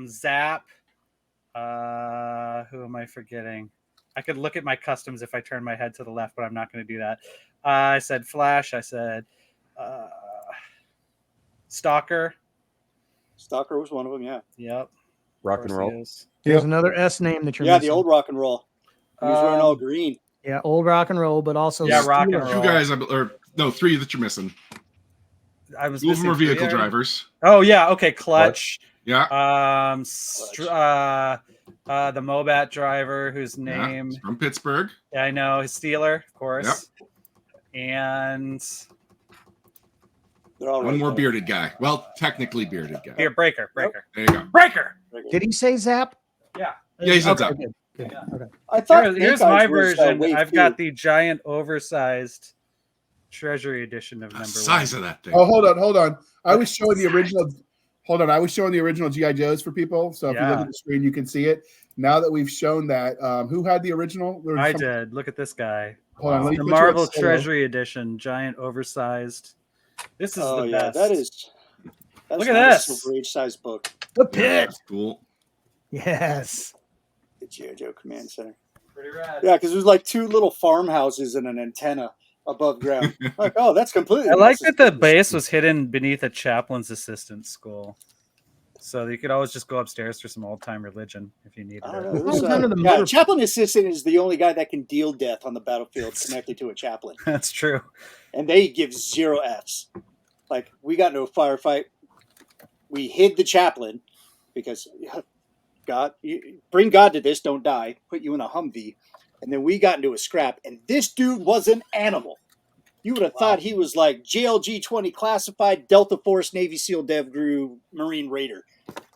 Zap. Who am I forgetting? I could look at my customs if I turn my head to the left, but I'm not going to do that. I said Flash. I said Stalker. Stalker was one of them. Yeah, Yep. Rock and Of course roll. he is. There's another S name that you're yeah, missing. the old rock and roll. He was wearing all Um, green. Yeah, old rock and roll, but also Yeah, rock and Steeler. roll. Two guys, or no, three that you're missing. I was Two of them missing are vehicle three already. drivers. Oh yeah, okay. Clutch. Yeah. The Mobat driver whose Yeah, name he's from Pittsburgh. yeah, I know, his Steeler, of course. And They're all One right more there. bearded guy. Well, technically bearded guy. here, Breaker. There you go. Breaker. Did he say Zap? Yeah. Yeah, he said Okay, Zap. good, good. Yeah. Okay. I thought Here's Snake my Eyes was, version. Wave I've 2. got the giant oversized Treasury edition of The number size one. of that thing. Oh, hold on. I was showing the original. Hold on, I was showing the original GI Joes for people. So if you look Yeah. at the screen, you can see it. Now that we've shown that, who had the original? There was I some- did. Look at this guy. Hold on, let me The put you at Marvel solo. Treasury edition, giant oversized. This is Oh the yeah, best. that's Look at not a this. Silver Age size book. The Yeah, pit. that's cool. Yes. The G.I. Joe Command Center. pretty rad. Yeah, because there's like two little farmhouses and an antenna above ground. Like, oh, that's completely. I like that the unnecessary. base was hidden beneath a chaplain's assistant school. So you could always just go upstairs for some old time religion if you needed I don't it. know. Well, kind of the Yeah, motor- chaplain assistant is the only guy that can deal death on the battlefield connected to a chaplain, That's true. and they give 0 Fs. Like, we got into a firefight. We hid the chaplain because God, bring God to this, don't die. Put you in a Humvee, and then we got into a scrap, and this dude was an animal. You would have thought he was like JLG-20 classified Delta Force Navy SEAL DevGru Marine Raider.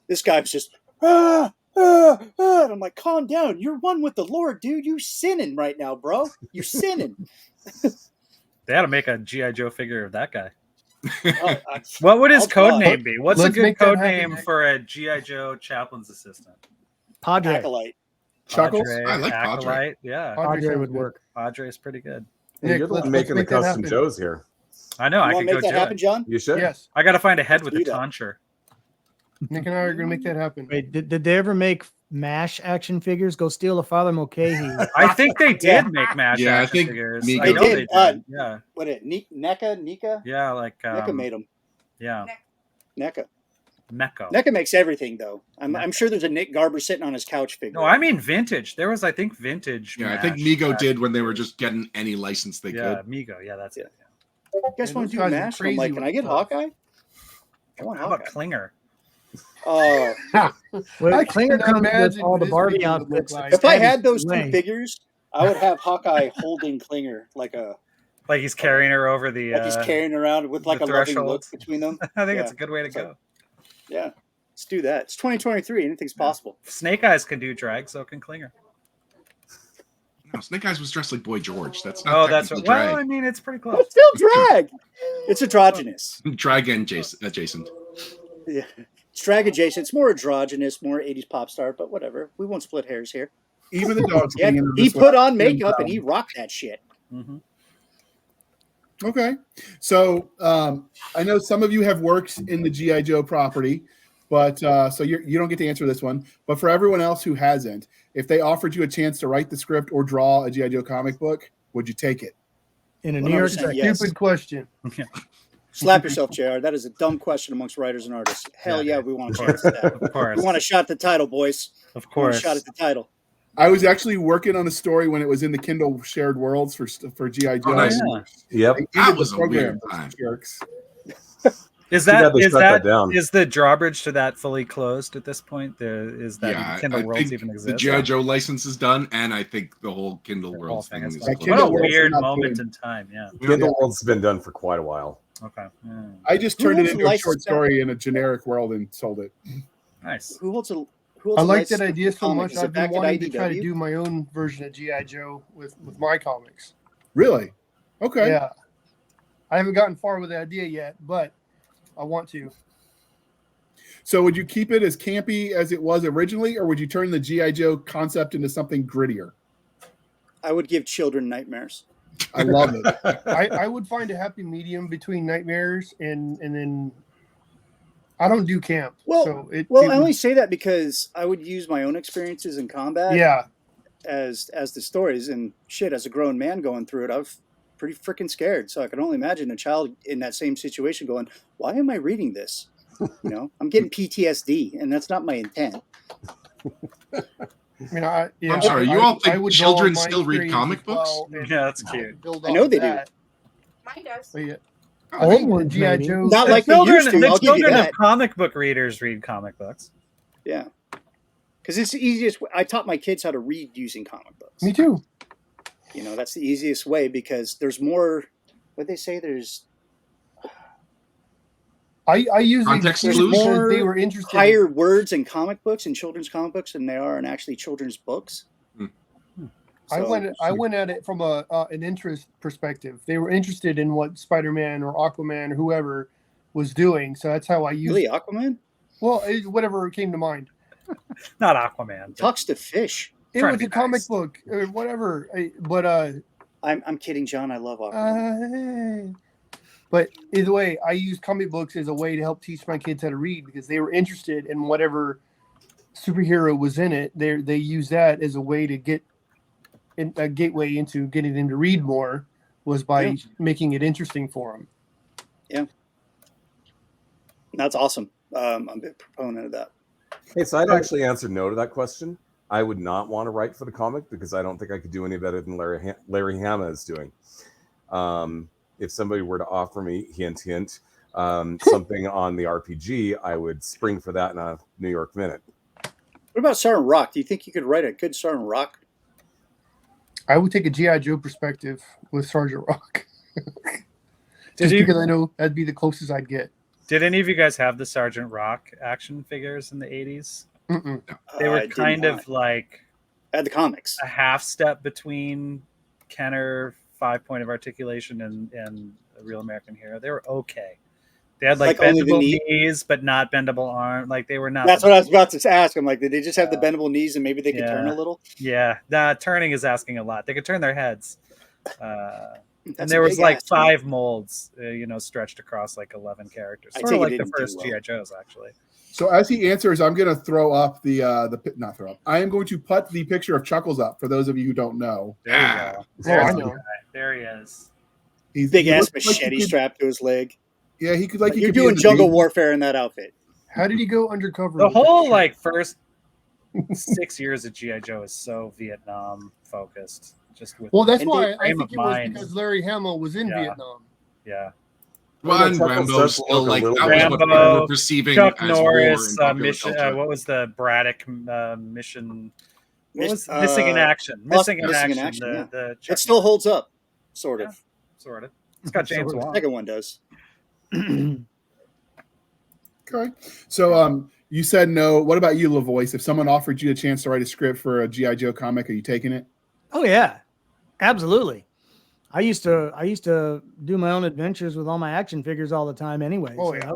This guy was just and I'm like, calm down. You're one with the Lord, dude. You sinning right now, bro. You're sinning. They had to make a G.I. Joe figure of that guy. Oh, What would his I'll code try. name be? What's a Let's good make that code happen, name Nick. for a G.I. Joe chaplain's assistant? Padre. Acolyte. Chuckles? Padre, I like Padre. Acolyte. Yeah, Padre Padre sounds would good. work. Padre is pretty good. Hey, Nick, you're the let's one making the make that custom happen. Joes here. I know. You I want could to go make that do happen, it. John? You should. Yes, I got to find a head with do a that. tonsure. Nick and I are going to make that happen. Wait, did they ever make MASH action figures? Go steal a Father Mulcahy. I think they did Yeah. make MASH Yeah, I action think figures. Mego I know did. they did. Yeah, What it? NECA? yeah, like NECA made them. yeah, NECA. Mecco. NECA makes everything, though. I'm sure there's a Nick Garber sitting on his couch figure. No, I mean vintage. There was, I think, vintage. Yeah, I think MASH Mego action did when they were figures. just getting any license they Yeah, could. Mego. Yeah, that's it. You guys Man, want those to do guys are MASH? I'm crazy like, with can I get stuff. Hawkeye? I want How about Hawkeye. Klinger? Oh, Well, I Klinger can't comes with imagine all what the his Barbie figure would look outfits. like. if I Stabby had those away. two figures, I would have Hawkeye holding Klinger like Like he's carrying her over the. he's carrying around with like the a loving look threshold. between them. I think Yeah. it's a good way to It's like- go. Yeah, let's do that. It's 2023. Anything's possible. Snake Eyes can do drag, so can Klinger. No, Snake Eyes was dressed like Boy George. That's Oh, not that's technically right. Well, I drag. mean, it's pretty close. It's still drag. It's androgynous. Drag and adjacent. Yeah. It's drag adjacent. It's more androgynous, more 80s pop star, but whatever. We won't split hairs here. Even the dog's Yeah, getting into he this put one. on makeup and he rocked that shit. Mm-hmm. Okay. So I know some of you have worked in the G.I. Joe property, but so you don't get to answer this one. But for everyone else who hasn't, if they offered you a chance to write the script or draw a G.I. Joe comic book, would you take it? In a New York 100% section. yes. Stupid question. Slap yourself, JR. That is a dumb question amongst writers and artists. Hell yeah, we want a chance at that. Of course. We want a shot at the title, boys. Of We want a course. shot at the title. I was actually working on a story when it was in the Kindle Shared Worlds for G.I. Joe. Oh, nice. Yep. They ended That the was a program, weird those time. jerks. Is Too bad that they is shut that that down. is the drawbridge to that fully closed at this point? Is that Yeah, Kindle I Worlds think even the exists? G.I. Joe license is done, and I think the whole Kindle The whole Worlds thing thing is is done. That What a Kindle Worlds weird are not moment good. in time. Yeah. Kindle World's been done for quite a while. Okay. Yeah. I just Who turned it owns the into a license short now? story in a generic world and sold it. Nice. Who holds a I like that license idea for so comic? much. Is it I've been back at wanting to try to IDW? do my own version of G.I. Joe with my comics. Really? Okay. Yeah. I haven't gotten far with the idea yet, but I want to. So would you keep it as campy as it was originally, or would you turn the G.I. Joe concept into something grittier? I would give children nightmares. I love it. I would find a happy medium between nightmares and then I don't do camp. Well, so it I would- only say that because I would use my own experiences in combat yeah. as the stories, and shit, as a grown man going through it, I was pretty freaking scared. So I can only imagine a child in that same situation going, "Why am I reading this? You know, I'm getting PTSD, and that's not my intent." I mean, I'm sorry, you all think would draw on children my still read experience comic as well books? and Yeah, that's cute. build I know off they of do. that. Mine does. But yeah, I old think- ones, G.I. maybe. Joe's. Not like they used to. The I'll give you children of that. comic book readers read comic books. Yeah, because it's the easiest. I taught my kids how to read using comic books. Me too. You know, that's the easiest way because there's more. What they say? There's I usually Context because clues? they were interested. higher words in comic books and children's comic books than there are in actually children's books. I So- went at it from an interest perspective. They were interested in what Spider-Man or Aquaman or whoever was doing, so that's how I used. Really, Aquaman Whatever came to mind. Not Aquaman. talks to fish. It Trying was to a be comic nice. book or whatever. I'm kidding, John. I love Aquaman. But either way, I use comic books as a way to help teach my kids how to read because they were interested in whatever superhero was in it. They use that as a way to get a gateway into getting them to read more was by making it interesting for them. That's awesome. I'm a big proponent of that. Hey, so I'd actually answer no to that question. I would not want to write for the comic because I don't think I could do any better than Larry Hama is doing. If somebody were to offer me, hint, hint, something on the RPG, I would spring for that in a New York minute. What about Sergeant Rock? Do you think you could write a good Sergeant Rock? I would take a G.I. Joe perspective with Sergeant Rock. Just you- because I know that'd be the closest I'd get. Did any of you guys have the Sergeant Rock action figures in the 80s? Mm-mm. They were I did kind not. of like I had the comics. a half step between Kenner 5-point of articulation and a Real American Hero. They were okay. They had like Like only the bendable knee? knees, but not bendable arm. Like they were not. That's what I was about to ask. I'm like, did they just have the bendable knees and maybe they could turn Yeah. a little? Yeah, turning is asking a lot. They could turn their heads. And That's there a was big like ass. 5 molds, stretched across like 11 characters. I Sort take of it like it the didn't do first well. G.I. Joes, actually. So as he answers, I'm going to throw up not throw up. I am going to put the picture of Chuckles up for those of you who don't know. There you Yeah. go. Oh, There's I the know. guy. There he is. Big He ass looks like he machete could- strapped to his leg. Yeah, he could like he You're could be doing in the jungle Navy. warfare in that outfit. How did he go undercover? The with that whole shit? like first 6 years of G.I. Joe is so Vietnam focused. Just with Well, that's And why they- I frame think of it was mind. because Larry Hamill was in Yeah. Vietnam. Yeah. Well, Well, and Chuckles Rambo does still look a like little that bit- was what people Rambo, were perceiving Chuck as Norris war in popular mission. culture. What was the Braddock mission? What was Miss- missing in action? Missing in Missing in action. Action, yeah. The Chuck It still Norris, holds up, sort of. sort of. It's got James Sort of. Wan. Second one does. Okay. So you said no. What about you, LaVoice? If someone offered you a chance to write a script for a G.I. Joe comic, are you taking it? Oh yeah, absolutely. I used to do my own adventures with all my action figures all the time anyway. Oh, So yeah.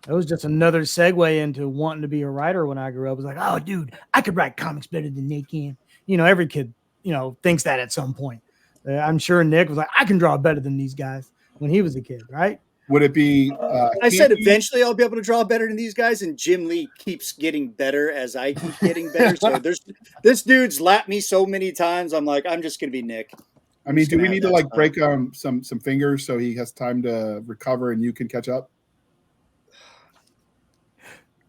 that was just another segue into wanting to be a writer when I grew up. I was like, oh dude, I could write comics better than they can. Every kid, thinks that at some point. I'm sure Nick was like, I can draw better than these guys when he was a kid, right? Would it be? I said campy? eventually I'll be able to draw better than these guys, and Jim Lee keeps getting better as I keep getting better. So this dude's lapped me so many times. I'm like, I'm just gonna be Nick. I mean, just do we gonna need have to that like break some fingers so he has time to recover and you can catch up?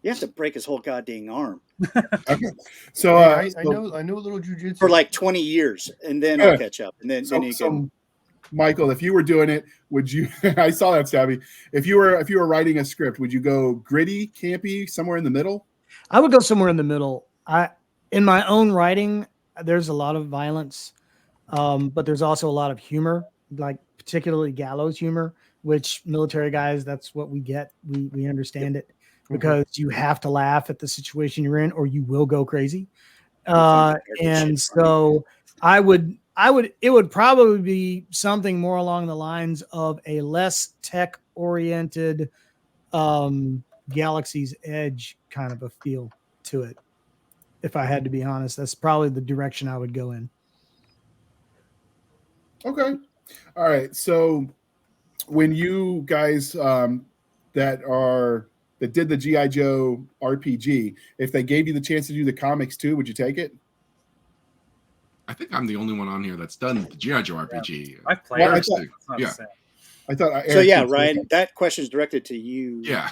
You have to break his whole goddamn arm Okay. So Hey, I so- know a little jujitsu for like 20 years, and then Yeah. I'll catch up, and then So, you so, can. Michael, if you were doing it, would you? I saw that, Stabby. If you were writing a script, would you go gritty, campy, somewhere in the middle? I would go somewhere in the middle. In my own writing, there's a lot of violence, but there's also a lot of humor, like particularly gallows humor, which military guys, that's what we get. We understand it because you have to laugh at the situation you're in, or you will go crazy. And so it would probably be something more along the lines of a less tech oriented Galaxy's Edge kind of a feel to it. If I had to be honest, that's probably the direction I would go in. Okay. All right. So when you guys that did the G.I. Joe RPG, if they gave you the chance to do the comics too, would you take it? I think I'm the only one on here that's done the G.I. Joe RPG. I've played Well, I it. thought- It's not the yeah. same. I thought. So Eric yeah, did too. Ryan, that question is directed to you. Yeah.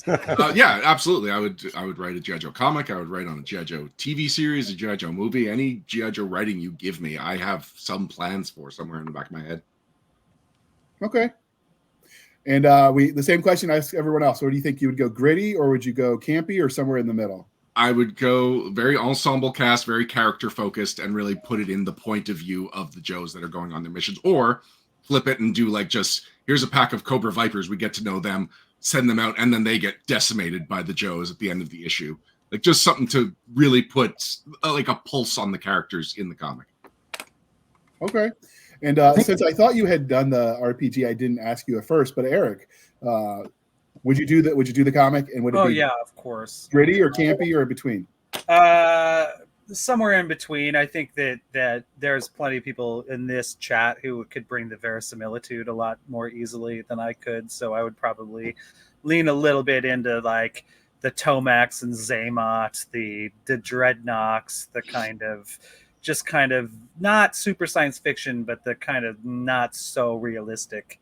Yeah, absolutely. I would write a G.I. Joe comic. I would write on a G.I. Joe TV series, a G.I. Joe movie, any G.I. Joe writing you give me, I have some plans for somewhere in the back of my head. Okay. And the same question I asked everyone else. So, do you think you would go gritty, or would you go campy, or somewhere in the middle? I would go very ensemble cast, very character focused, and really put it in the point of view of the Joes that are going on their missions, or flip it and do like just here's a pack of Cobra Vipers. We get to know them, send them out, and then they get decimated by the Joes at the end of the issue. Like just something to really put like a pulse on the characters in the comic. Okay. And since I thought you had done the RPG, I didn't ask you at first. But Eric, would you do that? Would you do the comic? And would it Oh be yeah, of course. gritty or campy or in between? Somewhere in between. I think that there's plenty of people in this chat who could bring the verisimilitude a lot more easily than I could. So I would probably lean a little bit into like the Tomax and Zaymot, the Dreadnoks, the kind of not super science fiction, but the kind of not so realistic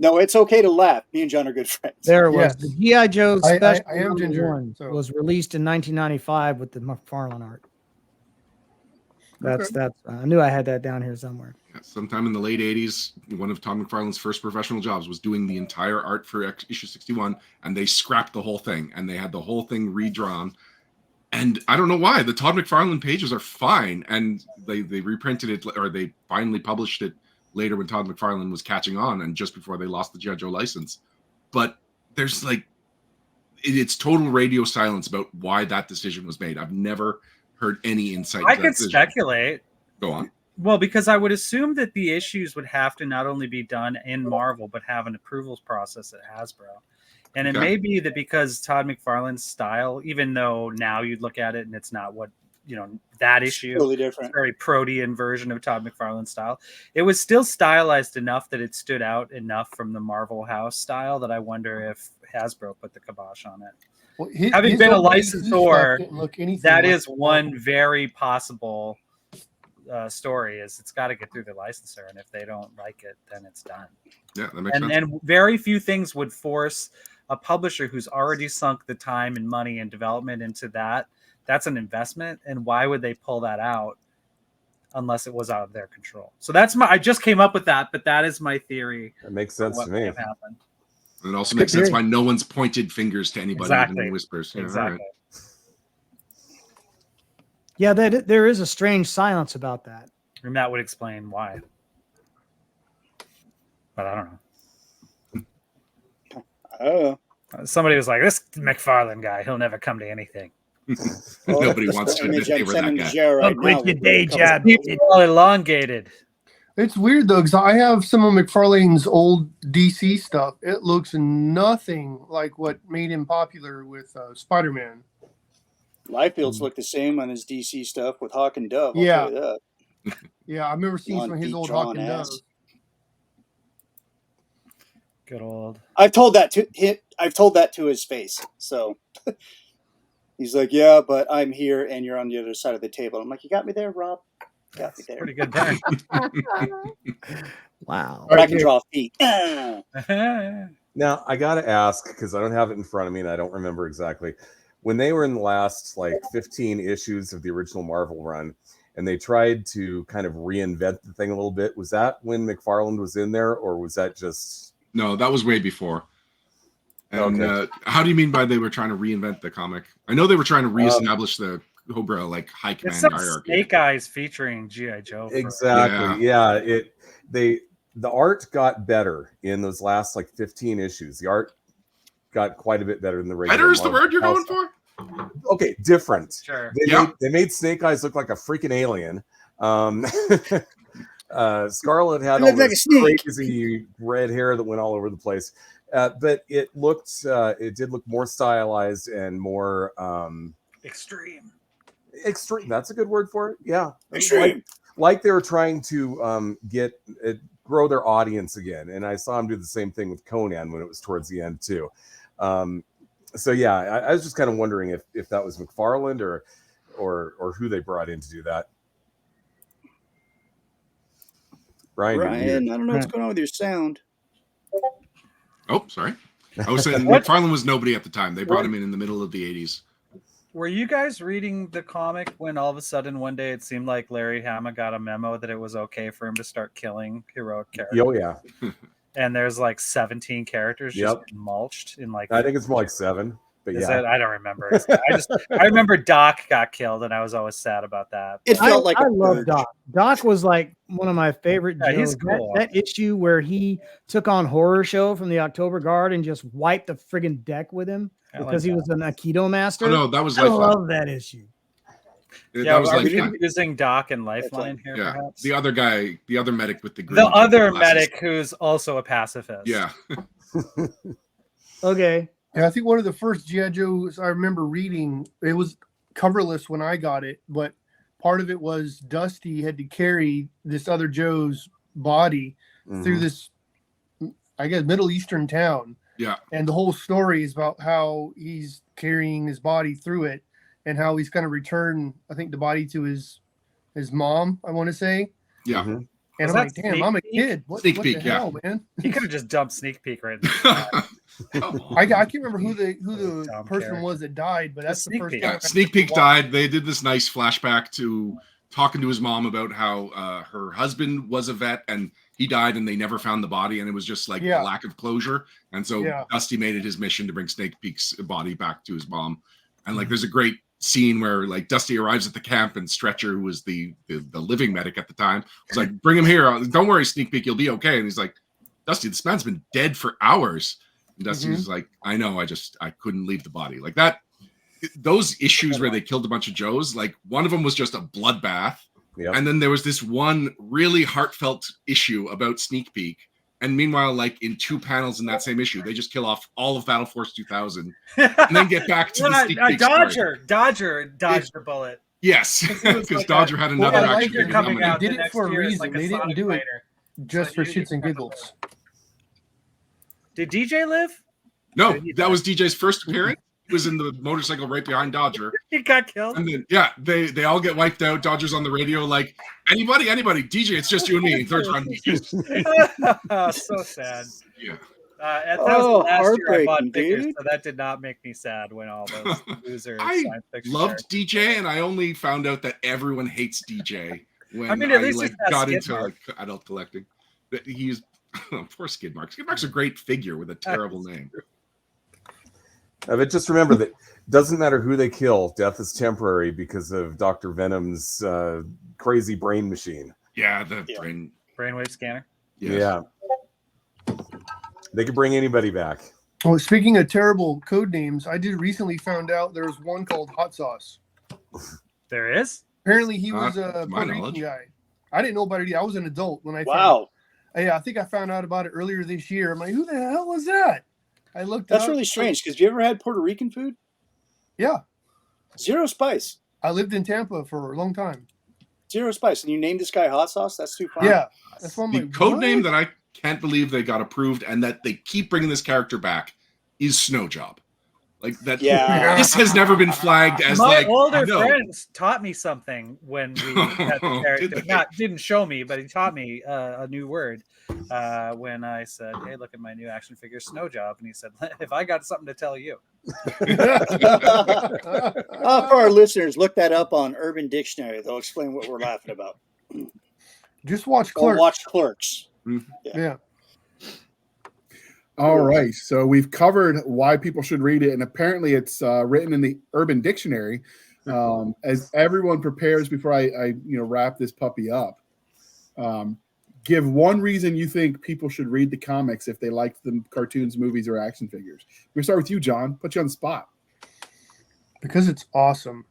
No, it's okay to laugh. Me and John are good friends. There it was. Yes. The G.I. Joe I special am number Ginger, one so- was released in 1995 with the McFarlane art. That's I knew I had that down here somewhere. Yeah, sometime in the late 80s, one of Todd McFarlane's first professional jobs was doing the entire art for issue 61, and they scrapped the whole thing, and they had the whole thing redrawn. And I don't know why. The Todd McFarlane pages are fine, and they reprinted it, or they finally published it later when Todd McFarlane was catching on, and just before they lost the G.I. Joe license. But there's like, it's total radio silence about why that decision was made. I've never heard any insight. I could speculate. Go on. Well, because I would assume that the issues would have to not only be done in Marvel, but have an approvals process at Hasbro. And it may be that because Todd McFarlane's style, even though now you'd look at it and it's not what, that issue, totally different, very protean version of Todd McFarlane's style, it was still stylized enough that it stood out enough from the Marvel House style that I wonder if Hasbro put the kibosh on it. Well, Having been a licensor, that is like one very possible story. Is it's got to get through the licensor, and if they don't like it, then it's done. Yeah, that makes sense. And very few things would force a publisher who's already sunk the time and money and development into that. That's an investment, and why would they pull that out unless it was out of their control? So that's I just came up with that, but that is my theory. That makes sense to me. And it also makes sense why no one's pointed fingers to anybody Exactly. in whispers. Yeah, Exactly. right. Yeah, there is a strange silence about that. And that would explain why. But I don't know. Oh. Somebody was like, this McFarlane guy, he'll never come to anything. Nobody wants to admit they were that guy. Right quit your day job. People are elongated. It's weird though, because I have some of McFarlane's old DC stuff. It looks nothing like what made him popular with Spider-Man. Liefeld's look the same on his DC stuff with Hawk and Dove. I'll Yeah. tell you that. Yeah, I remember seeing some of his old Hawk and Dove. Good old. I've told that to his face. So he's like, "Yeah, but I'm here, and you're on the other side of the table." I'm like, "You got me there, Rob. Got me there." Pretty good burn. Wow. But I can draw feet. Now, I got to ask, because I don't have it in front of me and I don't remember exactly. When they were in the last 15 issues of the original Marvel run, and they tried to kind of reinvent the thing a little bit, was that when McFarlane was in there, or was that just... No, that was way before. And Okay. How do you mean by they were trying to reinvent the comic? I know they were trying to reestablish the Cobra high It's command some hierarchy. Snake Eyes featuring G.I. Joe. Exactly. Yeah. The art got better in those last 15 issues. The art got quite a bit better than the regular. Better is the Marvel word you're going House. for? Okay, different. Sure. They made Snake Eyes look like a freaking alien. Scarlet had all Looked like a this snake. crazy red hair that went all over the place, but it did look more stylized and more Extreme. extreme. That's a good word for it. Yeah, Extreme. Like they were trying to grow their audience again. And I saw him do the same thing with Conan when it was towards the end too. So yeah, I was just kind of wondering if that was McFarlane or who they brought in to do that. Brian, I don't know what's going on with your sound. Oh, sorry. I was saying McFarlane was nobody at the time. They brought him in the middle of the 80s. Were you guys reading the comic when all of a sudden one day it seemed like Larry Hama got a memo that it was okay for him to start killing heroic characters? Oh yeah. And there's 17 characters just mulched in I think it's more like 7. But Is yeah, it? I don't remember. I remember Doc got killed, and I was always sad about that. It felt like I a love purge. Doc. Doc was one of my favorite. Yeah, he's Joes. cool. That issue where he took on Horror Show from the October Guard and just wiped the friggin' deck with him because he was an Aikido master. Oh no, that was I Lifeline. love that issue. Yeah, That was are we Lifeline. confusing Doc and Lifeline here, Yeah, perhaps? the other guy, the other medic with the green The other glasses. medic who's also a pacifist. Yeah. Okay. Yeah, I think one of the first G.I. Joes I remember reading, it was coverless when I got it, but part of it was Dusty had to carry this other Joe's body through this, I guess, Middle Eastern town. Yeah. And the whole story is about how he's carrying his body through it and how he's going to return, I think, the body to his mom, I want to say. Yeah. And Was I'm that like, damn, Sneak I'm a Peek? kid. What Sneak the Peek, yeah. hell, man? He could have just dumped sneak peek right there. Come on. I can't remember who the Dumb person character. was that died, but that's the Sneak first Peek. time. Yeah, Sneak Peek died. They did this nice flashback to talking to his mom about how her husband was a vet and he died and they never found the body, and it was just like Yeah. a lack of closure. And so Yeah. Dusty made it his mission to bring Snake Peek's body back to his mom. And like there's a great scene where like Dusty arrives at the camp and Stretcher, who was the living medic at the time, was like, bring him here. Don't worry, Sneak Peek, you'll be okay. And he's like, Dusty, this man's been dead for hours. And Dusty's like, I know, I couldn't leave the body. Like that, those issues where they killed a bunch of Joes, like one of them was just a bloodbath. Yep. And then there was this one really heartfelt issue about Sneak Peek. And meanwhile, like in 2 panels in that same issue, they just kill off all of Battle Force 2000 and then get back to the Sneak Peek story. Dodger dodged the bullet. Yes, because like Dodger had another I like action your figure coming coming out. out. They did the it for a next year is reason. like a They didn't Sonic do it fighter. just So for you shits and get giggles. Did DJ live? No, that was DJ's first appearance. He was in the motorcycle right behind Dodger. He got killed. And then, yeah, they all get wiped out. Dodger's on the radio like, anybody, DJ, it's just you and me. Third round. So sad. Yeah. That was the last year I bought heartbreaking, figures, dude. so that did not make me sad when all those loser I science fiction loved DJ, and I only found out that everyone hates DJ when I mean, at least like it's not got Skid into Mark. like adult collecting. That he's poor Skid Mark. Skid Mark's a great figure with a terrible name. But just remember that doesn't matter who they kill, death is temporary because of Dr. Venom's crazy brain machine. Yeah, the Yeah. brain. Brainwave scanner. Yes. Yeah. They could bring anybody back. Well, speaking of terrible code names, I did recently found out there was one called Hot Sauce. There is. Apparently, he was to a my Puerto Rican knowledge. guy. I didn't know about it. I was an adult when I Wow. Yeah, I think I found out about it earlier this year. I'm like, who the hell was that? I looked. That's it up. really strange because have you ever had Puerto Rican food? Yeah, Zero spice. I lived in Tampa for a long time. Zero spice. And you named this guy Hot Sauce? That's too fun. Yeah, that's why I'm The like, code what? name that I can't believe they got approved and that they keep bringing this character back is Snow Job. Like that. Yeah. This has never been flagged as My like older no. friends taught me something when we had the character. Did they? Didn't show me, but he taught me a new word when I said, "Hey, look at my new action figure, Snow Job," and he said, "If I got something to tell you." For our listeners, look that up on Urban Dictionary. They'll explain what we're laughing about. Just watch Or Clerks. watch Clerks. Yeah. All right, so we've covered why people should read it, and apparently it's written in the Urban Dictionary. As everyone prepares before I wrap this puppy up, give one reason you think people should read the comics if they like the cartoons, movies, or action figures. We're gonna start with you, John. Put you on the spot. Because it's awesome.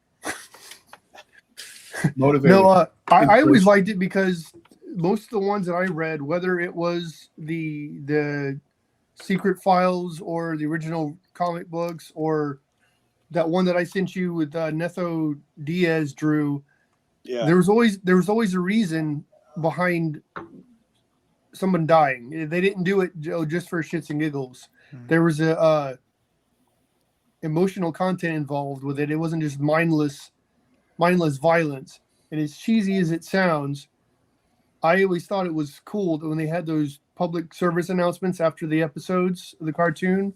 Motivated. No, I always liked it because most of the ones that I read, whether it was the Secret Files or the original comic books or that one that I sent you with Netho Diaz drew, Yeah. there was always a reason behind someone dying. They didn't do it just for shits and giggles. There was a emotional content involved with it. It wasn't just mindless violence. And as cheesy as it sounds, I always thought it was cool that when they had those public service announcements after the episodes of the cartoon,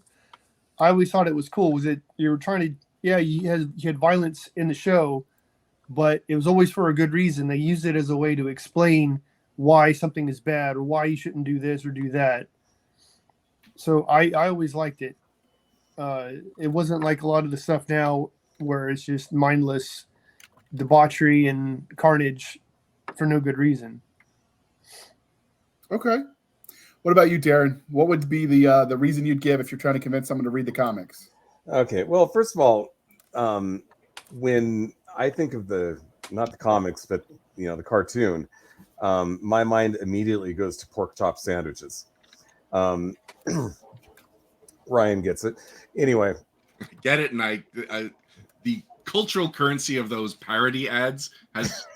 I always thought it was cool. Was it you were trying to you had violence in the show, but it was always for a good reason. They used it as a way to explain why something is bad or why you shouldn't do this or do that. So I always liked it. It wasn't like a lot of the stuff now where it's just mindless debauchery and carnage for no good reason. Okay. What about you, Darren? What would be the reason you'd give if you're trying to convince someone to read the comics? Okay. Well, first of all, when I think of not the comics, but the cartoon, my mind immediately goes to pork chop sandwiches. Ryan gets it. Anyway, Get it? And the cultural currency of those parody ads has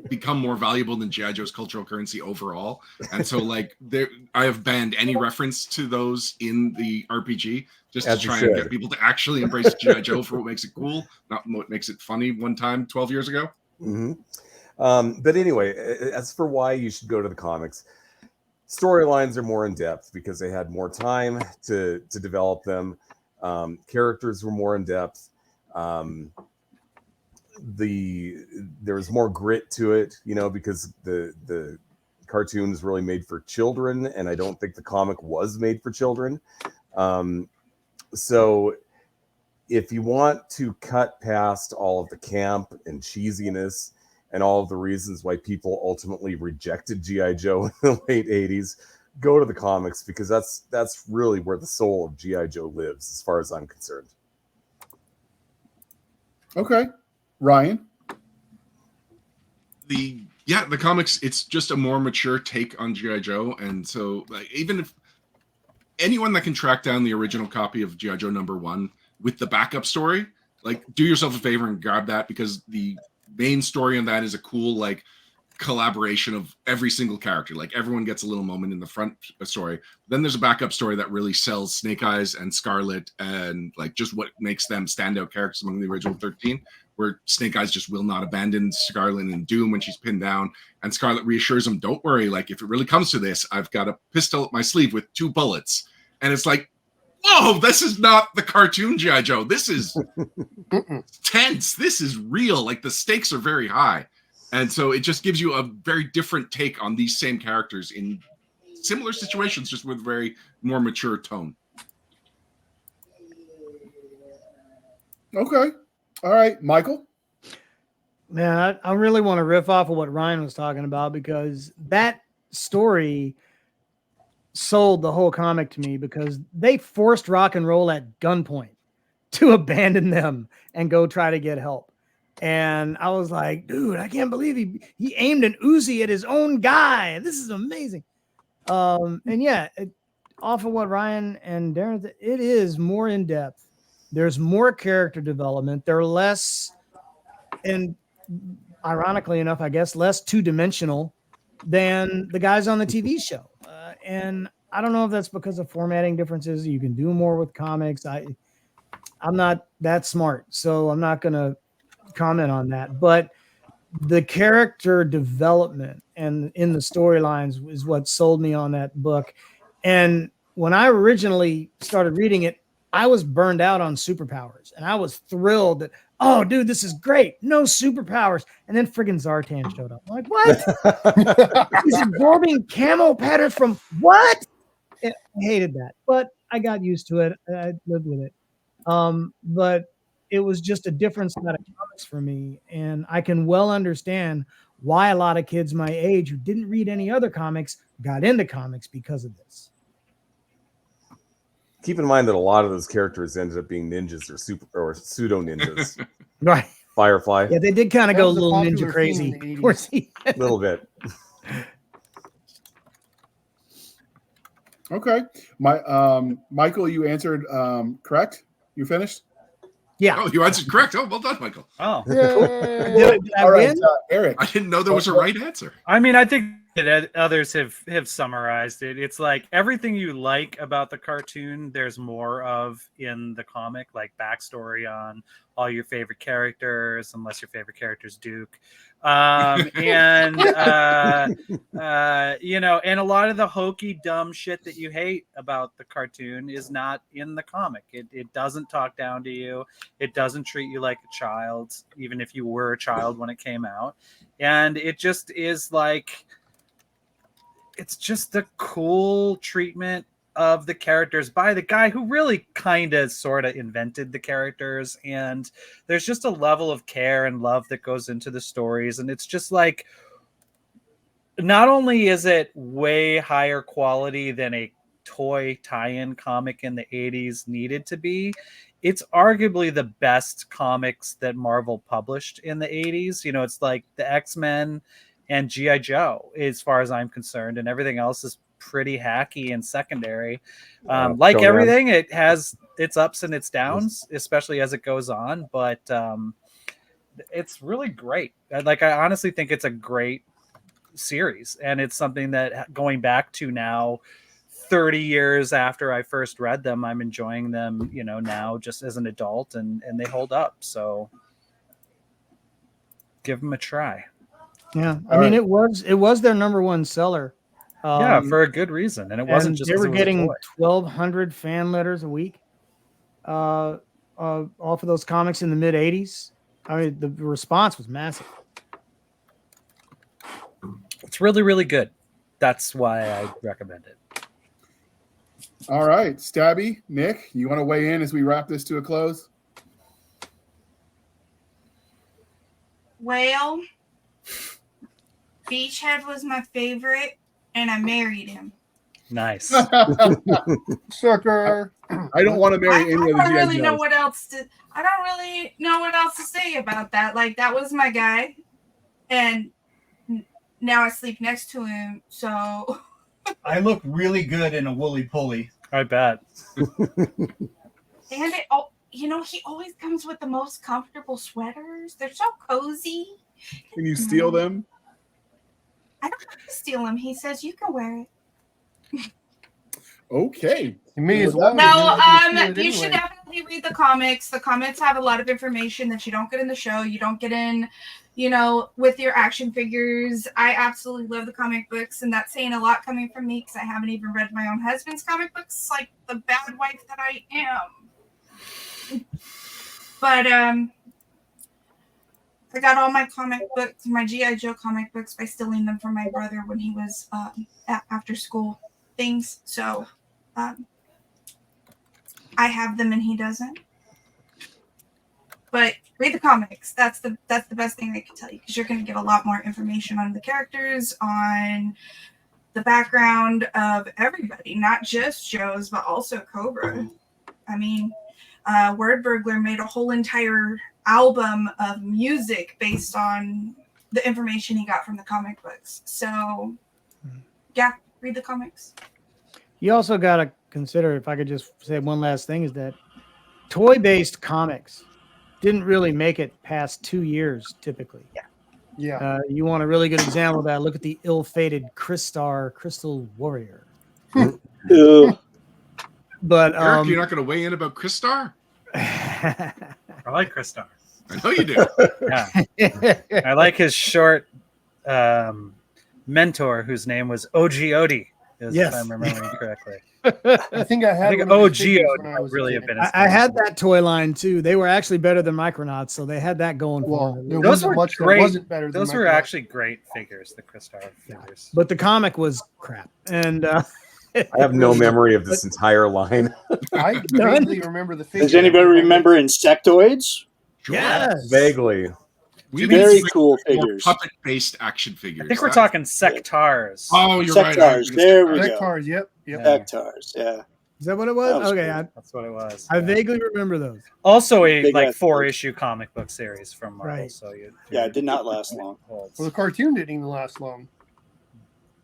become more valuable than G.I. Joe's cultural currency overall. And so like I have banned any reference to those in the RPG just to As you try and should. get people to actually embrace G.I. Joe for what makes it cool, not what makes it funny one time 12 years ago. mm-hmm. But anyway, as for why you should go to the comics, storylines are more in depth because they had more time to develop them. Characters were more in depth. There was more grit to it, because the cartoon is really made for children, and I don't think the comic was made for children. So if you want to cut past all of the camp and cheesiness and all of the reasons why people ultimately rejected G.I. Joe in the late 80s, go to the comics, because that's really where the soul of G.I. Joe lives, as far as I'm concerned. Okay. Ryan? The comics, it's just a more mature take on G.I. Joe. And so even if anyone that can track down the original copy of G.I. Joe #1 with the backup story, do yourself a favor and grab that, because the main story in that is a cool collaboration of every single character. Everyone gets a little moment in the front story. Then there's a backup story that really sells Snake Eyes and Scarlet, and just what makes them standout characters among the original 13, where Snake Eyes just will not abandon Scarlet and Doom when she's pinned down, and Scarlet reassures him, don't worry, if it really comes to this, I've got a pistol up my sleeve with 2 bullets. And it's whoa, this is not the cartoon G.I. Joe. This is tense. This is real. The stakes are very high. And so it just gives you a very different take on these same characters in similar situations, just with a very more mature tone. Okay. All right. Michael? Man, I really want to riff off of what Ryan was talking about, because that story sold the whole comic to me, because they forced rock and roll at gunpoint to abandon them and go try to get help. And I was like, dude, I can't believe he aimed an Uzi at his own guy. This is amazing. And yeah, off of what Ryan and Darren, it is more in depth. There's more character development. They're less, and ironically enough, I guess, less 2-dimensional than the guys on the TV show. And I don't know if that's because of formatting differences. You can do more with comics. I'm not that smart, so I'm not going to comment on that. But the character development and in the storylines is what sold me on that book. And when I originally started reading it, I was burned out on superpowers, and I was thrilled that, oh, dude, this is great. No superpowers. And then friggin' Zartan showed up. I'm like, what? He's absorbing camo patterns from what? I hated that, but I got used to it. I lived with it. But it was just a different set of comics for me. And I can well understand why a lot of kids my age who didn't read any other comics got into comics because of this. Keep in mind that a lot of those characters ended up being ninjas or pseudo ninjas. Right. Firefly. Yeah, they did kind of go a was a little popular ninja crazy. theme in the Of course, A little bit. Okay. Michael, you answered correct? You finished? yeah. Oh, you answered correct. Oh, well done, Michael. Oh, Did I All right, win? Eric. I didn't know there was a right answer. I mean, I think that others have summarized it. It's everything you like about the cartoon, there's more of in the comic, backstory on all your favorite characters, unless your favorite character is Duke. And and a lot of the hokey, dumb shit that you hate about the cartoon is not in the comic. It doesn't talk down to you. It doesn't treat you like a child, even if you were a child when it came out. And it just is it's just a cool treatment of the characters by the guy who really kind of sort of invented the characters. And there's just a level of care and love that goes into the stories. And it's just not only is it way higher quality than a toy tie-in comic in the 80s needed to be, it's arguably the best comics that Marvel published in the 80s. It's the X-Men and G.I. Joe, as far as I'm concerned, and everything else is pretty hacky and secondary. Everything, it has its ups and its downs, especially as it goes on, but it's really great. I honestly think it's a great series, and it's something that, going back to now 30 years after I first read them, I'm enjoying them, now just as an adult, and they hold up. So give them a try. Yeah, I All mean right. it was their number one seller. Yeah, for a good reason, and it wasn't and just they 'cause were it was a getting toy. 1,200 fan letters a week off of those comics in the mid '80s. I mean, the response was massive. It's really, really good. That's why I recommend it. All right, Stabby, Nick, you want to weigh in as we wrap this to a close? Well, Beachhead was my favorite, and I married him. Nice. Sucker. I don't want to marry any of the I don't G.I. really know Joes. what else to. I don't really know what else to say about that. Like that was my guy, and now I sleep next to him. So I look really good in a woolly pulley. I bet. and it, oh, you know, he always comes with the most comfortable sweaters. They're so cozy. Can you steal them? I don't have to steal them. He says you can wear it. Okay. You may as Well, well. No, You're not gonna steal it you should anyway. definitely read the comics. The comics have a lot of information that you don't get in the show. You don't get in, you know, with your action figures. I absolutely love the comic books, and that's saying a lot coming from me because I haven't even read my own husband's comic books, like the bad wife that I am. But I got all my comic books, my G.I. Joe comic books, by stealing them from my brother when he was at after school things. So I have them and he doesn't. But read the comics. That's the best thing I can tell you, because you're going to get a lot more information on the characters, on the background of everybody, not just Joe's, but also Cobra. I mean, Word Burglar made a whole entire album of music based on the information he got from the comic books. So, yeah, read the comics. You also got to consider, if I could just say one last thing, is that toy-based comics didn't really make it past 2 years typically. Yeah. You want a really good example of that? Look at the ill-fated Crystar Crystal Warrior. Ugh. But Eric, you're not going to weigh in about Crystar? I like Kristar. I know you do. Yeah. I like his short mentor, whose name was OG Odie, if I'm remembering correctly. I think I had. I think one of OG his figures Odie when I was a really kid. have been his I had that toy line too. They were actually better than Micronauts, so they had that going for Well, them. there Those wasn't were much great. that wasn't better than Those were Micronauts. actually great figures, the Kristar figures. But the comic was crap. And I have no memory of this entire line. I vaguely remember the figure. Does anybody remember Insectoids? yes, Vaguely. We Very need cool more figures. puppet-based action figures. I think we're That- talking Sectars. Oh, you're right. Sectars. There we go. Sectars, yep. Sectars, yeah. is that what it was? That was Okay, cool. That's what it was. I vaguely remember those. Also a Big like ass 4-issue comic book series from Marvel. Right. So you, Yeah, it did not last long. Well, the cartoon didn't even last long.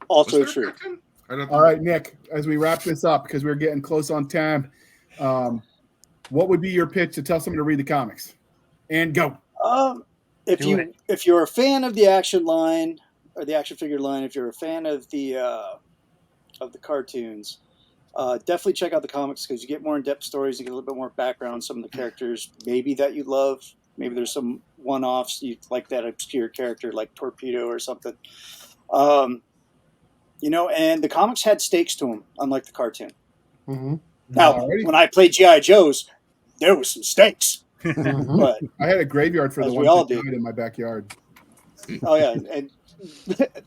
Also Was there a true. cartoon? I don't All right, Nick, as we wrap this up, because we're getting close on time, what would be your pitch to tell someone to read the comics? And go. If you're a fan of the action line or the action figure line, if you're a fan of the cartoons, definitely check out the comics, because you get more in-depth stories. You get a little bit more background on some of the characters, maybe that you love. Maybe there's some one-offs you like, that obscure character like Torpedo or something. You know, and the comics had stakes to them, unlike the cartoon. Mm-hmm. Now, Alrighty. when I played G.I. Joes, there was some stakes. Mm-hmm. But I had a graveyard for As the we ones all that do. died in my backyard. oh yeah, and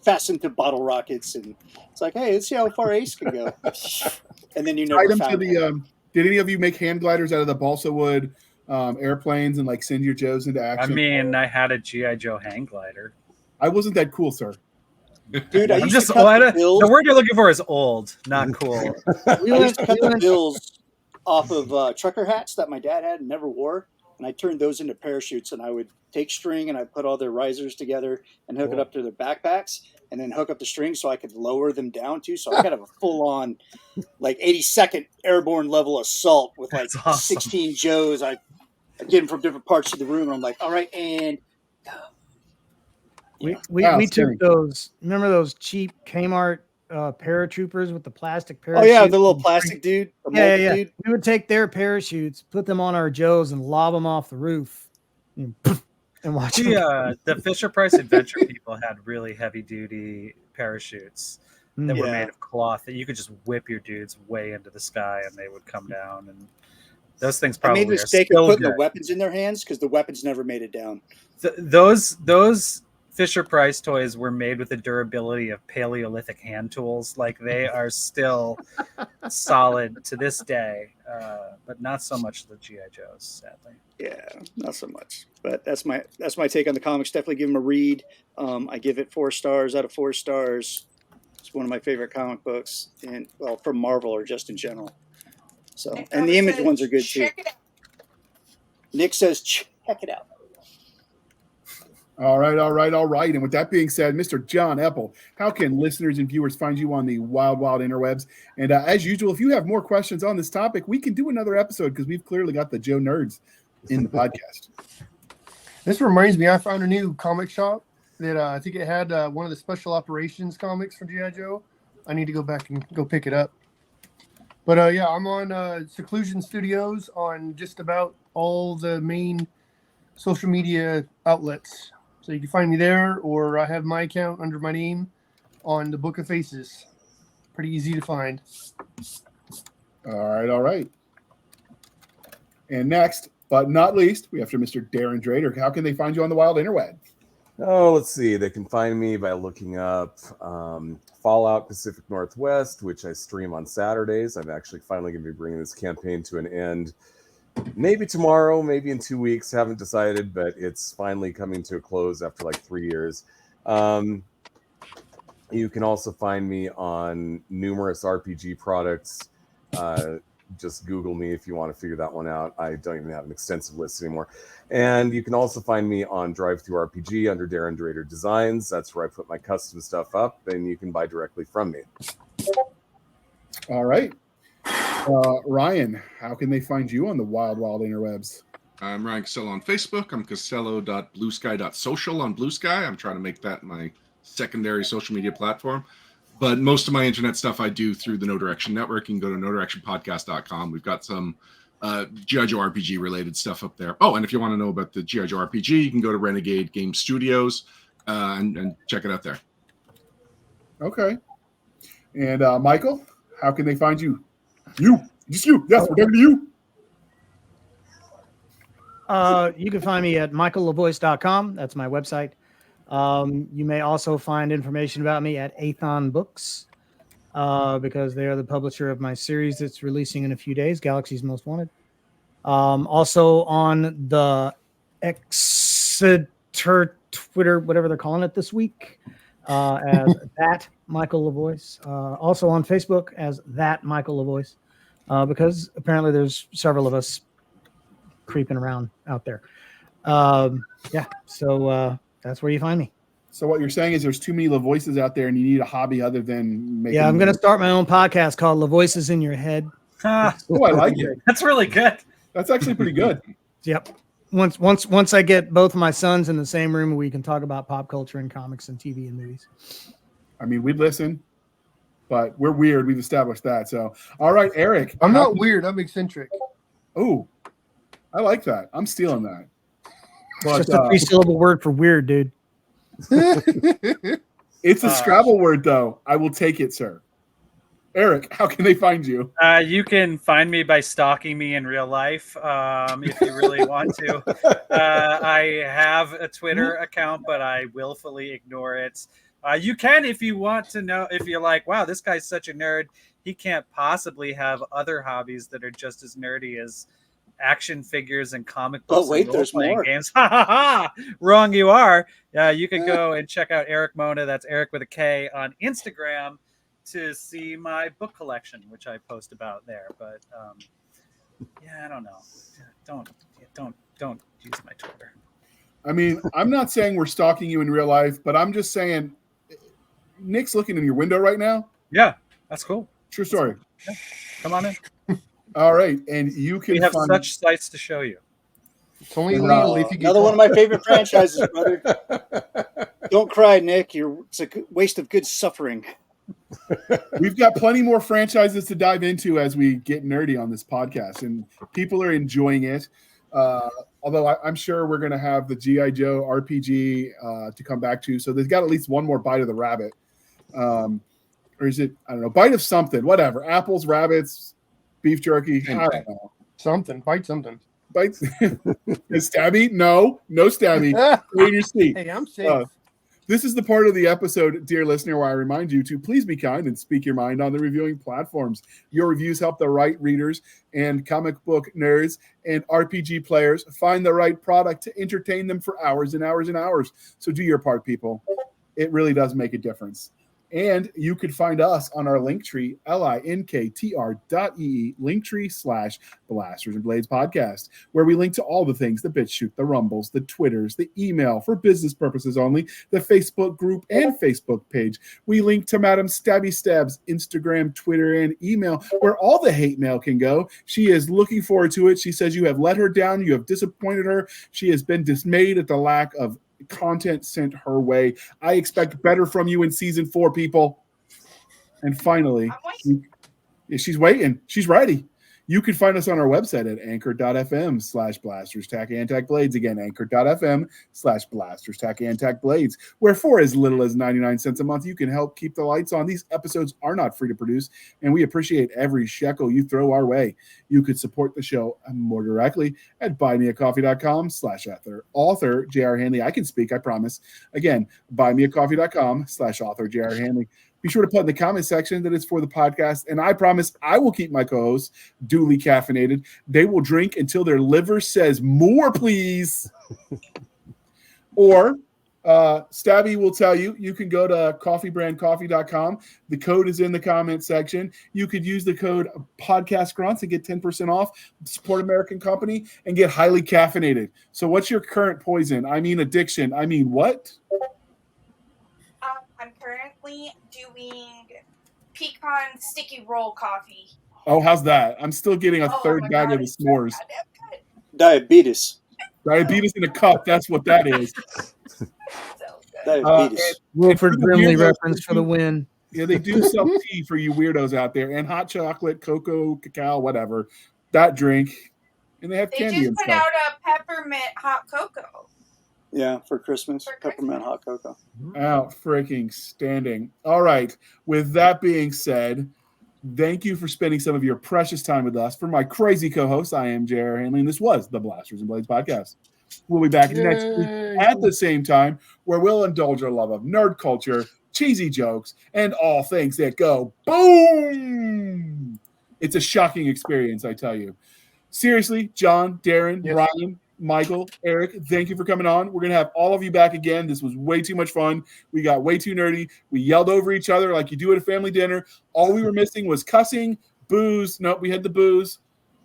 fastened to bottle rockets, and it's like, hey, let's see how far Ace can go. And then you never Item to found the. it. Did any of you make hand gliders out of the balsa wood airplanes and like send your Joes into I action? mean, I had a G.I. Joe hang glider. I wasn't that cool, sir. Dude, I I'm used just to cut the bills. the word you're looking for is old, not cool. I used to cut the bills off of trucker hats that my dad had and never wore, and I turned those into parachutes. And I would take string and I put all their risers together and hook it up to their backpacks, and then hook up the string so I could lower them down too. So I could have a full-on, like 82nd Airborne level assault with like That's awesome. 16 Joes. I get them from different parts of the room, and I'm like, all right, and We Wow, took scary. those. Remember those cheap Kmart paratroopers with the plastic oh parachutes? yeah, the little plastic dude, the Yeah, mold yeah. dude. We would take their parachutes, put them on our Joes, and lob them off the roof. And poof, and watch them. The Fisher Price Adventure people had really heavy duty parachutes that were Yeah. made of cloth that you could just whip your dudes way into the sky and they would come down. And those things I probably made the are mistake still of putting the good. weapons in their hands because the weapons never made it down. Those Fisher Price toys were made with the durability of Paleolithic hand tools. Like they are still solid to this day, but not so much the GI Joes, sadly. Yeah, not so much. But that's my take on the comics. Definitely give them a read. I give it 4 stars out of 4 stars. It's one of my favorite comic books, and well, from Marvel or just in general. So, and the Image ones are good too. Check it out. Nick says, check it out. All right. And with that being said, Mr. John Epple, how can listeners and viewers find you on the wild interwebs? And as usual, if you have more questions on this topic, we can do another episode because we've clearly got the Joe Nerds in the podcast. This reminds me, I found a new comic shop that I think it had one of the Special Operations comics from G.I. Joe. I need to go back and go pick it up. But yeah, I'm on Seclusion Studios on just about all the main social media outlets. So you can find me there, or I have my account under my name on the Book of Faces. Pretty easy to find. All right. And next, but not least, we have to Mr. Darren Drader. How can they find you on the wild interweb? Oh, let's see. They can find me by looking up Fallout Pacific Northwest, which I stream on Saturdays. I'm actually finally going to be bringing this campaign to an end. Maybe tomorrow, maybe in 2 weeks. Haven't decided, but it's finally coming to a close after like 3 years. You can also find me on numerous RPG products. Just Google me if you want to figure that one out. I don't even have an extensive list anymore. And you can also find me on Drive-Thru-RPG under Darren Drader Designs. That's where I put my custom stuff up, and you can buy directly from me. All right. Ryan, how can they find you on the wild interwebs? I'm Ryan Costello on Facebook. I'm costello.bluesky.social on Bluesky. I'm trying to make that my secondary social media platform. But most of my internet stuff I do through the No Direction Network. You can go to nodirectionpodcast.com. We've got some G.I. Joe RPG related stuff up there. Oh, and if you want to know about the G.I. Joe RPG, you can go to Renegade Game Studios and check it out there. Okay. And Michael, how can they find you? Just you. Yes, we're talking to you. You can find me at michaellavoice.com. That's my website. You may also find information about me at Athon Books because they are the publisher of my series that's releasing in a few days, Galaxy's Most Wanted. Also on the Exeter Twitter, whatever they're calling it this week, as that Michael LaVoice. Also on Facebook as that Michael LaVoice, because apparently there's several of us creeping around out there. So that's where you find me. So what you're saying is there's too many LaVoices out there and you need a hobby other than making... Yeah, I'm going to start my own podcast called LaVoices in Your Head. Oh, I like it. That's really good. That's actually pretty good. Yep. Once I get both of my sons in the same room, we can talk about pop culture and comics and TV and movies. I mean, we'd listen, but we're weird. We've established that. So, all right, Eric. I'm not weird. I'm eccentric. Oh, I like that. I'm stealing that. But, it's just a 3-syllable word for weird, dude. It's a Scrabble word, though. I will take it, sir. Eric, how can they find you? You can find me by stalking me in real life if you really want to. I have a Twitter account, but I willfully ignore it. You can if you want to know, if you're like, wow, this guy's such a nerd. He can't possibly have other hobbies that are just as nerdy as action figures and comic books. Oh, wait, and there's role-playing more. games. Ha ha ha! Wrong you are. You can go and check out Eric Mona. That's Eric with a K on Instagram to see my book collection, which I post about there. But I don't know. Don't use my Twitter. I mean, I'm not saying we're stalking you in real life, but I'm just saying Nick's looking in your window right now. Yeah, that's cool. True story. Yeah. Come on in. All right, and you can We have find... such sights to show you. It's only illegal if you get Another one of my favorite franchises, brother. Don't cry, Nick. It's a waste of good suffering. We've got plenty more franchises to dive into as we get nerdy on this podcast, and people are enjoying it. Although I'm sure we're going to have the G.I. Joe RPG to come back to. So they've got at least one more bite of the rabbit. Or is it, I don't know, bite of something, whatever. Apples, rabbits, beef jerky. I don't know. Something. Bite something. Bites. Is Stabby? No Stabby. Stay in your seat. Hey, I'm safe. This is the part of the episode, dear listener, where I remind you to please be kind and speak your mind on the reviewing platforms. Your reviews help the right readers and comic book nerds and RPG players find the right product to entertain them for hours and hours and hours. So do your part, people. It really does make a difference. And you could find us on our Linktree, linktr.ee, Linktree/Blasters and Blades podcast, where we link to all the things, the BitChute, the Rumbles, the Twitters, the email for business purposes only, the Facebook group and Facebook page. We link to Madam Stabby Stab's Instagram, Twitter, and email, where all the hate mail can go. She is looking forward to it. She says you have let her down. You have disappointed her. She has been dismayed at the lack of content sent her way. I expect better from you in season 4, people. And finally, she's waiting. She's ready. You can find us on our website at anchor.fm/blasters-blades. Again, anchor.fm/blasters-blades, where for as little as 99 cents a month, you can help keep the lights on. These episodes are not free to produce, and we appreciate every shekel you throw our way. You could support the show more directly at buymeacoffee.com/author J.R. Handley. I can speak, I promise. Again, buymeacoffee.com/author J.R. Handley. Be sure to put in the comment section that it's for the podcast, and I promise I will keep my co-hosts duly caffeinated. They will drink until their liver says more, please. Or Stabby will tell you, you can go to coffeebrandcoffee.com. The code is in the comment section. You could use the code PODCASTGRUNT to get 10% off, support American company, and get highly caffeinated. So what's your current poison? I mean addiction. I mean what? I'm currently doing pecan sticky roll coffee. Oh, how's that? I'm still getting a third bag of the s'mores. Diabetes. Diabetes in a cup. That's what that is. So good. Diabetes. Wilford Brimley reference for the win. Yeah, they do sell tea for you weirdos out there, and hot chocolate, cocoa, cacao, whatever. That drink. And they have candy just and put stuff. out a peppermint hot cocoa. Yeah, for Christmas. Peppermint hot cocoa. Out freaking standing. All right. With that being said, thank you for spending some of your precious time with us. For my crazy co-host, I am J.R. Handley, and this was the Blasters and Blades podcast. We'll be back next week at the same time, where we'll indulge our love of nerd culture, cheesy jokes, and all things that go boom. It's a shocking experience, I tell you. Seriously, John, Darren, Yes. Ryan, Michael, Eric, thank you for coming on. We're going to have all of you back again. This was way too much fun. We got way too nerdy. We yelled over each other like you do at a family dinner. All we were missing was cussing, booze. Nope, we had the booze.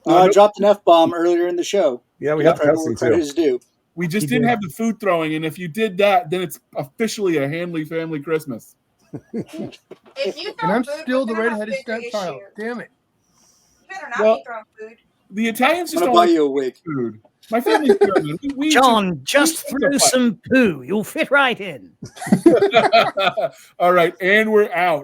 I dropped an F-bomb earlier in the show. Yeah, we got cussing credit too. is due. We just didn't have the food throwing, and if you did that, then it's officially a Handley family Christmas. If you And I'm throw food, still the we're gonna have redheaded bigger stepchild. issues. Damn it. You better not Well, be throwing food. The Italians I'm just going to don't buy like you a wig. food. My family's German. We John, just we- throw some poo. You'll fit right in. All right, and we're out.